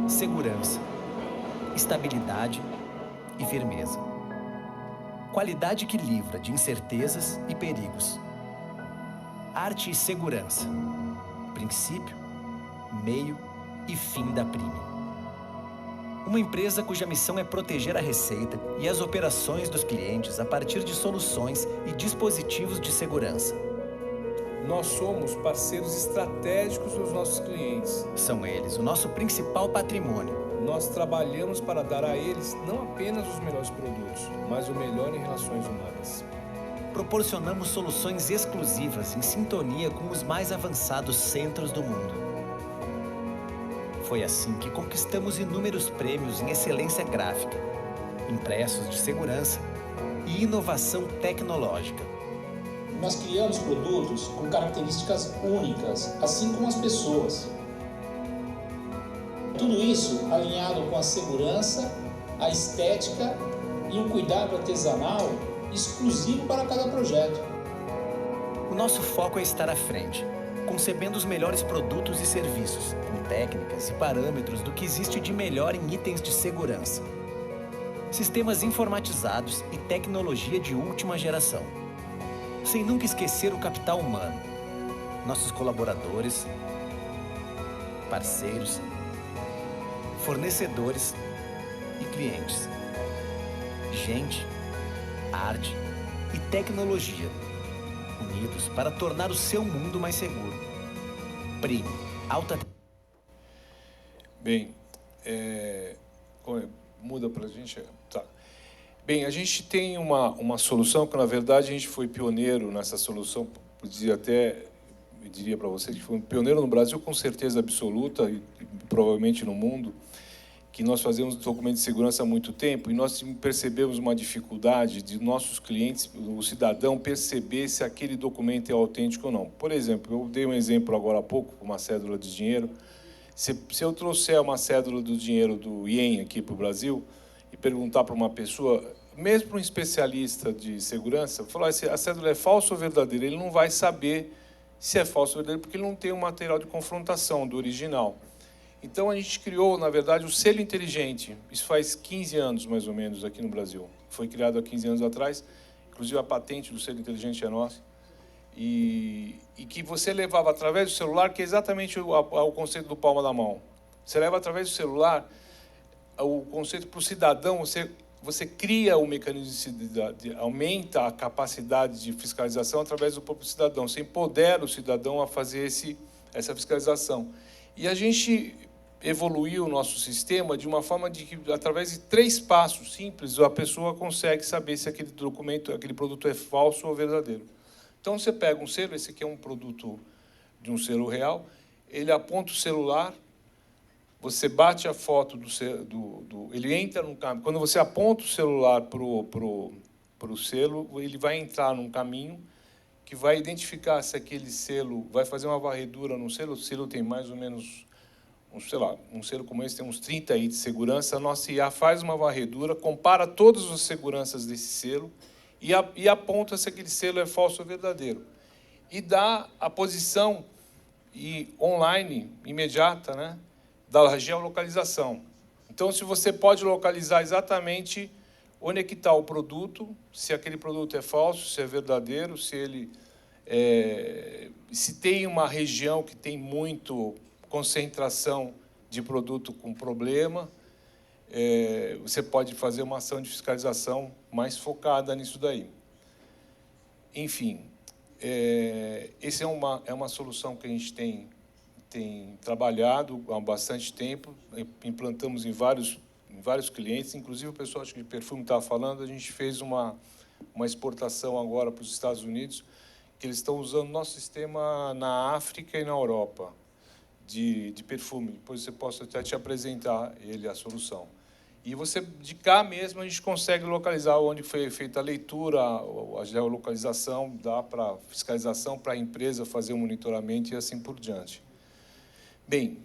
S13: Segurança, estabilidade e firmeza. Qualidade que livra de incertezas e perigos. Arte e segurança. Princípio, meio e fim da Prime. Uma empresa cuja missão é proteger a receita e as operações dos clientes a partir de soluções e dispositivos de segurança.
S12: Nós somos parceiros estratégicos dos nossos clientes.
S13: São eles o nosso principal patrimônio.
S12: Nós trabalhamos para dar a eles não apenas os melhores produtos, mas o melhor em relações humanas.
S13: Proporcionamos soluções exclusivas em sintonia com os mais avançados centros do mundo. Foi assim que conquistamos inúmeros prêmios em excelência gráfica, impressos de segurança e inovação tecnológica.
S14: Nós criamos produtos com características únicas, assim como as pessoas. Tudo isso alinhado com a segurança, a estética e um cuidado artesanal exclusivo para cada projeto.
S13: O nosso foco é estar à frente, concebendo os melhores produtos e serviços, com técnicas e parâmetros do que existe de melhor em itens de segurança. sistemas informatizados e tecnologia de última geração. Sem nunca esquecer o capital humano, nossos colaboradores, parceiros, fornecedores e clientes. Gente, arte e tecnologia, unidos para tornar o seu mundo mais seguro. Prime, alta...
S12: Bem, muda para a gente? Tá. Bem, a gente tem uma solução que, na verdade, a gente foi pioneiro nessa solução, eu diria para vocês que foi um pioneiro no Brasil, com certeza absoluta, e provavelmente no mundo, que nós fazemos documento de segurança há muito tempo, e nós percebemos uma dificuldade de nossos clientes, o cidadão, perceber se aquele documento é autêntico ou não. Por exemplo, eu dei um exemplo agora há pouco, uma cédula de dinheiro. Se eu trouxer uma cédula do dinheiro do IEM aqui para o Brasil e perguntar para uma pessoa, mesmo para um especialista de segurança, falar se a cédula é falsa ou verdadeira, ele não vai saber se é falso ou verdadeiro, porque ele não tem um material de confrontação do original. Então, a gente criou, na verdade, o selo inteligente. Isso faz 15 anos, mais ou menos, aqui no Brasil. Foi criado há 15 anos atrás. Inclusive, a patente do selo inteligente é nossa. E que você levava através do celular, que é exatamente o conceito do palma da mão. Você leva através do celular o conceito para o cidadão, você cria o mecanismo aumenta a capacidade de fiscalização através do próprio cidadão. Você empodera o cidadão a fazer essa fiscalização. E a gente evoluiu o nosso sistema de uma forma de que, através de 3 passos simples, a pessoa consegue saber se aquele documento, aquele produto é falso ou verdadeiro. Então, você pega um selo, esse aqui é um produto de um selo real, ele aponta o celular, você bate a foto ele entra num caminho. Quando você aponta o celular para o selo, ele vai entrar num caminho que vai identificar se aquele selo, vai fazer uma varredura no selo. O selo tem mais ou menos, um selo como esse tem uns 30 aí de segurança. A nossa IA faz uma varredura, compara todas as seguranças desse selo e aponta se aquele selo é falso ou verdadeiro. E dá a posição online, imediata, né, da geolocalização. Então, se você pode localizar exatamente onde é que está o produto, se aquele produto é falso, se é verdadeiro, se tem uma região que tem muito concentração de produto com problema, você pode fazer uma ação de fiscalização mais focada nisso daí. Enfim, essa é uma solução que a gente tem trabalhado há bastante tempo, implantamos em vários clientes, inclusive o pessoal acho que de perfume estava falando, a gente fez uma exportação agora para os Estados Unidos, que eles estão usando nosso sistema na África e na Europa, de perfume. Depois você posso até te apresentar a solução. E você, de cá mesmo, a gente consegue localizar onde foi feita a leitura, a geolocalização, dá para fiscalização, para a empresa fazer o monitoramento e assim por diante. Bem,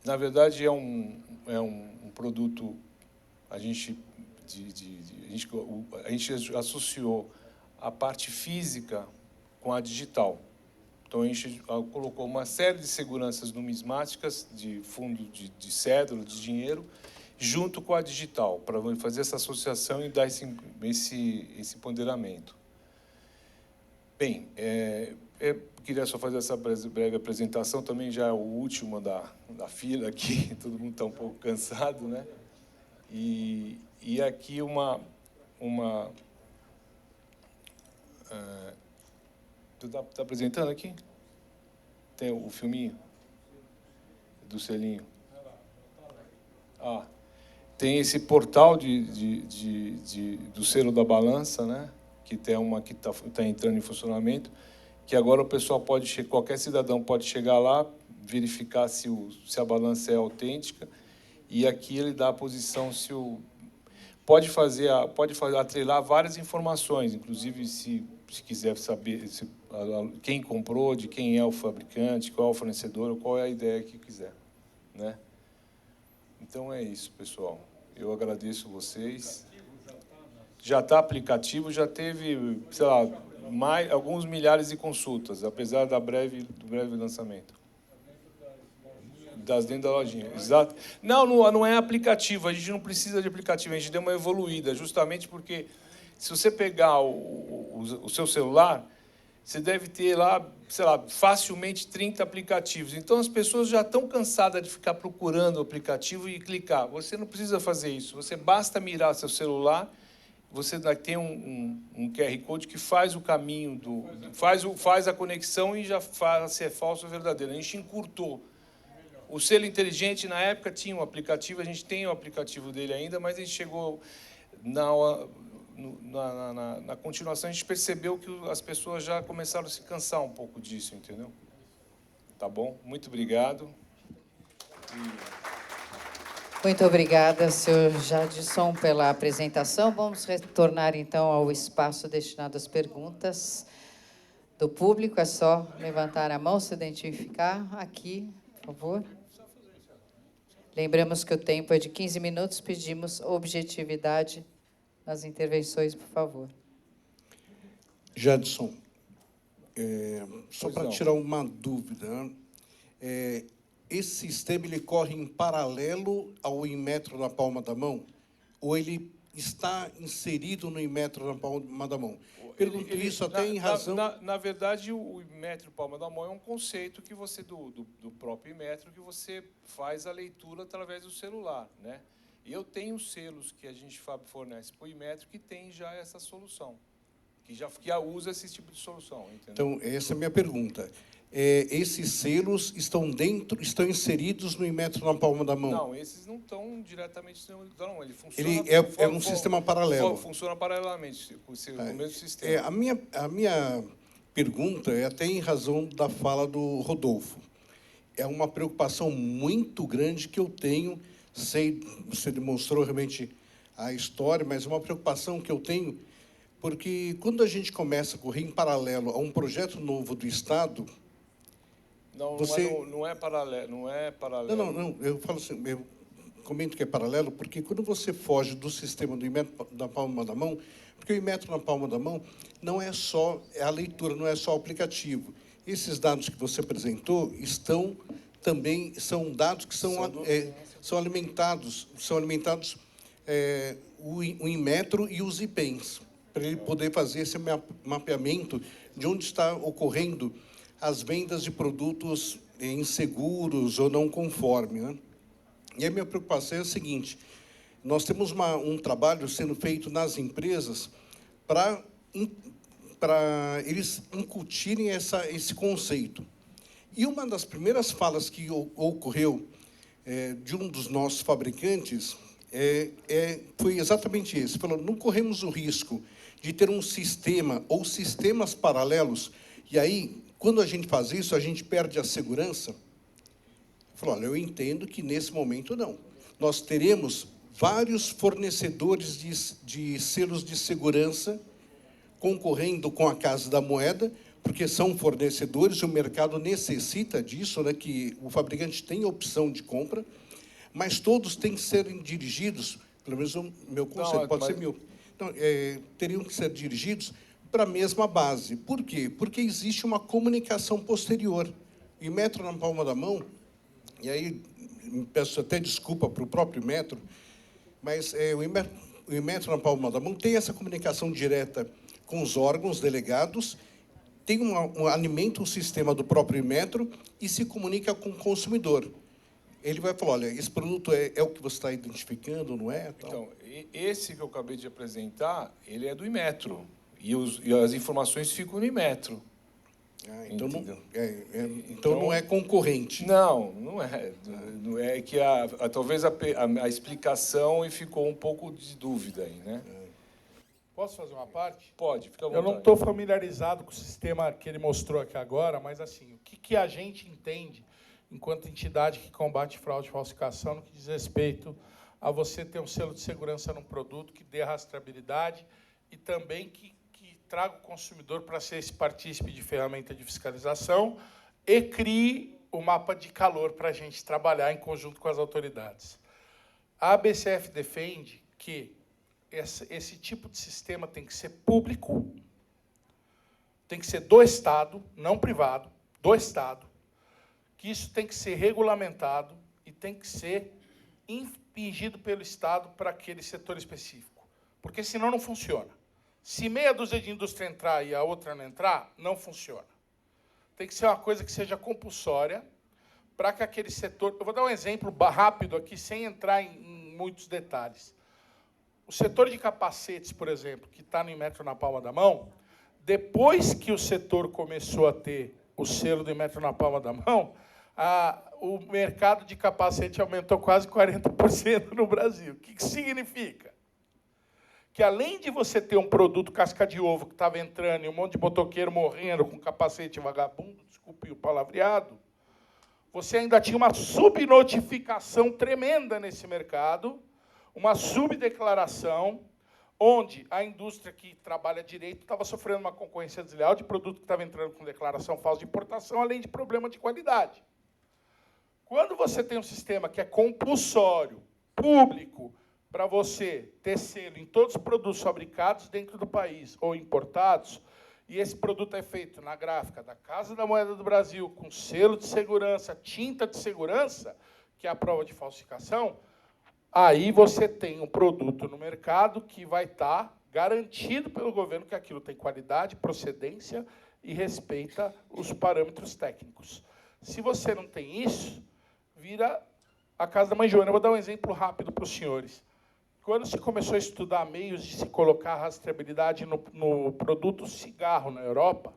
S12: na verdade, é um produto, a gente associou a parte física com a digital. Então, a gente colocou uma série de seguranças numismáticas, de fundo de cédula, de dinheiro, junto com a digital, para fazer essa associação e dar esse ponderamento. Bem, queria só fazer essa breve apresentação, também já é o último da fila aqui, todo mundo está um pouco cansado, né? E aqui tu está apresentando aqui? Tem o filminho do selinho. Tem esse portal do selo da balança, né? Que está entrando em funcionamento, que agora o pessoal qualquer cidadão pode chegar lá, verificar se a balança é autêntica, e aqui ele dá a posição pode atrelar várias informações, inclusive se quiser saber quem comprou, de quem é o fabricante, qual é o fornecedor, ou qual é a ideia que quiser, né? Então é isso, pessoal. Eu agradeço vocês. Já está aplicativo, já teve, sei lá, alguns milhares de consultas, apesar do breve lançamento. dentro da lojinha, exato. Não é aplicativo, a gente não precisa de aplicativo, a gente deu uma evoluída, justamente porque se você pegar o seu celular, você deve ter lá, sei lá, facilmente 30 aplicativos. Então, as pessoas já estão cansadas de ficar procurando o aplicativo e clicar. Você não precisa fazer isso, você basta mirar seu celular, você tem um QR Code que faz o caminho, faz a conexão e já faz se é falso ou verdadeiro. A gente encurtou. O selo inteligente, na época, tinha um aplicativo, a gente tem o aplicativo dele ainda, mas a gente chegou na continuação, a gente percebeu que as pessoas já começaram a se cansar um pouco disso, entendeu? Tá bom? Muito obrigado.
S1: Muito obrigada, senhor Jadson, pela apresentação. Vamos retornar, então, ao espaço destinado às perguntas do público. É só levantar a mão, se identificar. Aqui, por favor. Lembramos que o tempo é de 15 minutos. Pedimos objetividade nas intervenções, por favor.
S15: Jadson, só para tirar uma dúvida, esse sistema ele corre em paralelo ao Inmetro na palma da mão? Ou ele está inserido no Inmetro na palma da mão? Pergunto isso até em razão...
S12: Na verdade, o Inmetro palma da mão é um conceito que você do próprio Inmetro que você faz a leitura através do celular, né? E eu tenho selos que a gente fornece para o Inmetro que tem já essa solução, que já usa esse tipo de solução, entendeu?
S15: Então, essa é a minha pergunta. Esses selos estão inseridos no Inmetro na palma da mão?
S12: Não, esses não estão diretamente... Não, ele funciona...
S15: Ele é um sistema paralelo?
S12: Funciona paralelamente, com o mesmo sistema.
S15: A minha pergunta é até em razão da fala do Rodolfo. É uma preocupação muito grande que eu tenho, você demonstrou realmente a história, mas uma preocupação que eu tenho, porque quando a gente começa a correr em paralelo a um projeto novo do Estado...
S12: Não é paralelo.
S15: Não, eu falo assim, eu comento que é paralelo, porque quando você foge do sistema do Inmetro na palma da mão, porque o Inmetro na palma da mão não é só a leitura, não é só o aplicativo. Esses dados que você apresentou são dados que são alimentados o Inmetro e os IPENs, para ele poder fazer esse mapeamento de onde está ocorrendo as vendas de produtos inseguros ou não conforme, né? E a minha preocupação é a seguinte: nós temos um trabalho sendo feito nas empresas para eles incutirem esse conceito. E uma das primeiras falas que ocorreu de um dos nossos fabricantes foi exatamente esse. Falou: não corremos o risco de ter um sistema ou sistemas paralelos, e aí, quando a gente faz isso, a gente perde a segurança. Falou: olha, eu entendo que nesse momento não. Nós teremos vários fornecedores de selos de segurança concorrendo com a Casa da Moeda, porque são fornecedores e o mercado necessita disso, né, que o fabricante tem opção de compra, mas todos têm que ser dirigidos, pelo menos o meu conceito, pode ser meu, então, teriam que ser dirigidos para a mesma base. Por quê? Porque existe uma comunicação posterior. E Inmetro na palma da mão, e aí peço até desculpa para o próprio Inmetro, mas o Inmetro na palma da mão tem essa comunicação direta com os órgãos delegados, tem alimenta o sistema do próprio Inmetro e se comunica com o consumidor. Ele vai falar: olha, esse produto é o que você está identificando, não é? Tal.
S12: Então, esse que eu acabei de apresentar, ele é do Inmetro. E as informações ficam no Inmetro.
S15: Então não é concorrente.
S12: Não é. É que talvez a explicação ficou um pouco de dúvida aí, né?
S7: Posso fazer uma parte?
S12: Pode, fica à vontade.
S7: Eu não estou familiarizado com o sistema que ele mostrou aqui agora, mas assim, o que a gente entende enquanto entidade que combate fraude e falsificação no que diz respeito a você ter um selo de segurança num produto que dê rastreabilidade e também que traga o consumidor para ser esse partícipe de ferramenta de fiscalização e crie o mapa de calor para a gente trabalhar em conjunto com as autoridades. A ABCF defende que esse tipo de sistema tem que ser público, tem que ser do Estado, não privado, do Estado, que isso tem que ser regulamentado e tem que ser impingido pelo Estado para aquele setor específico, porque senão não funciona. Se meia dúzia de indústria entrar e a outra não entrar, não funciona. Tem que ser uma coisa que seja compulsória para que aquele setor... Eu vou dar um exemplo rápido aqui, sem entrar em muitos detalhes. O setor de capacetes, por exemplo, que está no Inmetro na palma da mão, depois que o setor começou a ter o selo do Inmetro na palma da mão, o mercado de capacete aumentou quase 40% no Brasil. O que isso significa? Que, além de você ter um produto casca de ovo que estava entrando e um monte de motoqueiro morrendo com capacete vagabundo, desculpe o palavreado, você ainda tinha uma subnotificação tremenda nesse mercado, uma subdeclaração, onde a indústria que trabalha direito estava sofrendo uma concorrência desleal de produto que estava entrando com declaração falsa de importação, além de problema de qualidade. Quando você tem um sistema que é compulsório, público, para você ter selo em todos os produtos fabricados dentro do país ou importados, e esse produto é feito na gráfica da Casa da Moeda do Brasil, com selo de segurança, tinta de segurança, que é a prova de falsificação, aí você tem um produto no mercado que vai estar garantido pelo governo que aquilo tem qualidade, procedência e respeita os parâmetros técnicos. Se você não tem isso, vira a casa da mãe Joana. Eu vou dar um exemplo rápido para os senhores. Quando se começou a estudar meios de se colocar rastreabilidade no produto cigarro na Europa,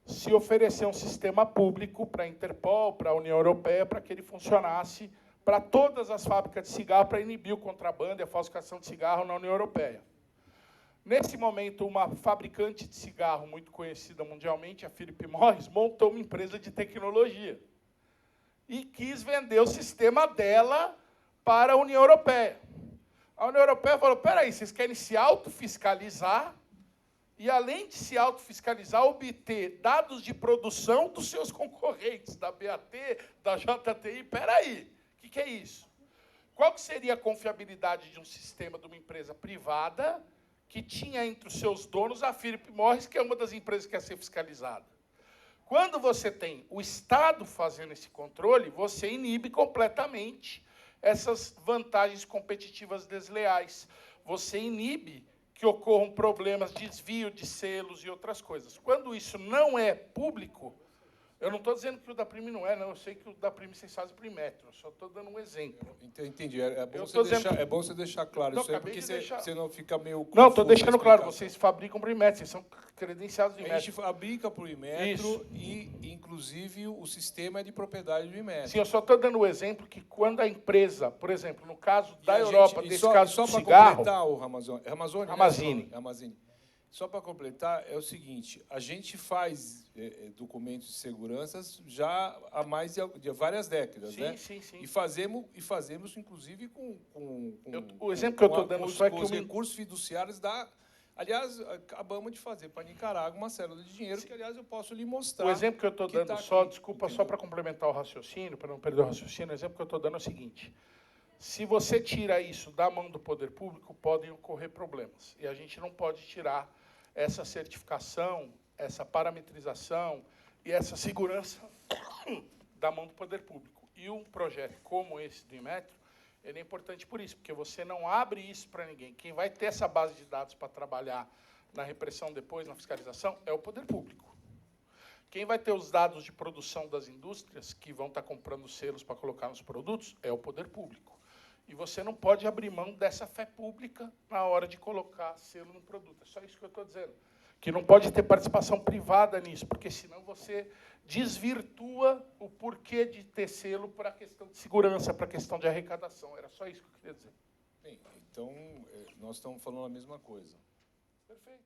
S7: se ofereceu um sistema público para a Interpol, para a União Europeia, para que ele funcionasse para todas as fábricas de cigarro, para inibir o contrabando e a falsificação de cigarro na União Europeia. Nesse momento, uma fabricante de cigarro muito conhecida mundialmente, a Philip Morris, montou uma empresa de tecnologia e quis vender o sistema dela para a União Europeia. A União Europeia falou, espera aí, vocês querem se autofiscalizar e, além de se autofiscalizar, obter dados de produção dos seus concorrentes, da BAT, da JTI. Espera aí, o que é isso? Qual que seria a confiabilidade de um sistema de uma empresa privada que tinha entre os seus donos a Philip Morris, que é uma das empresas que quer ser fiscalizada? Quando você tem o Estado fazendo esse controle, você inibe completamente essas vantagens competitivas desleais. Você inibe que ocorram problemas de desvio de selos e outras coisas. Quando isso não é público, eu não estou dizendo que o da Prime não é, não. Eu sei que o da Prime vocês fazem por Inmetro. Eu só estou dando um exemplo.
S16: Entendi. É bom você deixar claro isso aí, porque você não fica meio confuso.
S7: Não, estou deixando claro. Vocês fabricam por Inmetro. Vocês são credenciados do Inmetro.
S16: A gente fabrica por Inmetro e, inclusive, o sistema é de propriedade do Inmetro.
S7: Sim, eu só estou dando o exemplo que, quando a empresa, por exemplo, no caso da Europa, desse caso do cigarro...
S16: Só para completar, Ramazoni. Só para completar, é o seguinte, a gente faz documentos de segurança já há mais de várias décadas, né?
S7: Sim.
S16: E fazemos inclusive, com
S7: o exemplo que eu estou dando só é que
S16: os recursos fiduciários da... Aliás, acabamos de fazer para Nicarágua uma célula de dinheiro que, aliás, eu posso lhe mostrar.
S7: O exemplo que eu estou dando, só para complementar o raciocínio, para não perder o raciocínio, o exemplo que eu estou dando é o seguinte. Se você tira isso da mão do poder público, podem ocorrer problemas. E a gente não pode tirar essa certificação, essa parametrização e essa segurança da mão do poder público. E um projeto como esse do Inmetro, ele é importante por isso, porque você não abre isso para ninguém. Quem vai ter essa base de dados para trabalhar na repressão depois, na fiscalização, é o poder público. Quem vai ter os dados de produção das indústrias, que vão estar comprando selos para colocar nos produtos, é o poder público. E você não pode abrir mão dessa fé pública na hora de colocar selo no produto. É só isso que eu estou dizendo. Que não pode ter participação privada nisso, porque senão você desvirtua o porquê de ter selo para a questão de segurança, para a questão de arrecadação. Era só isso que eu queria dizer.
S16: Bem, então, nós estamos falando a mesma coisa.
S7: Perfeito.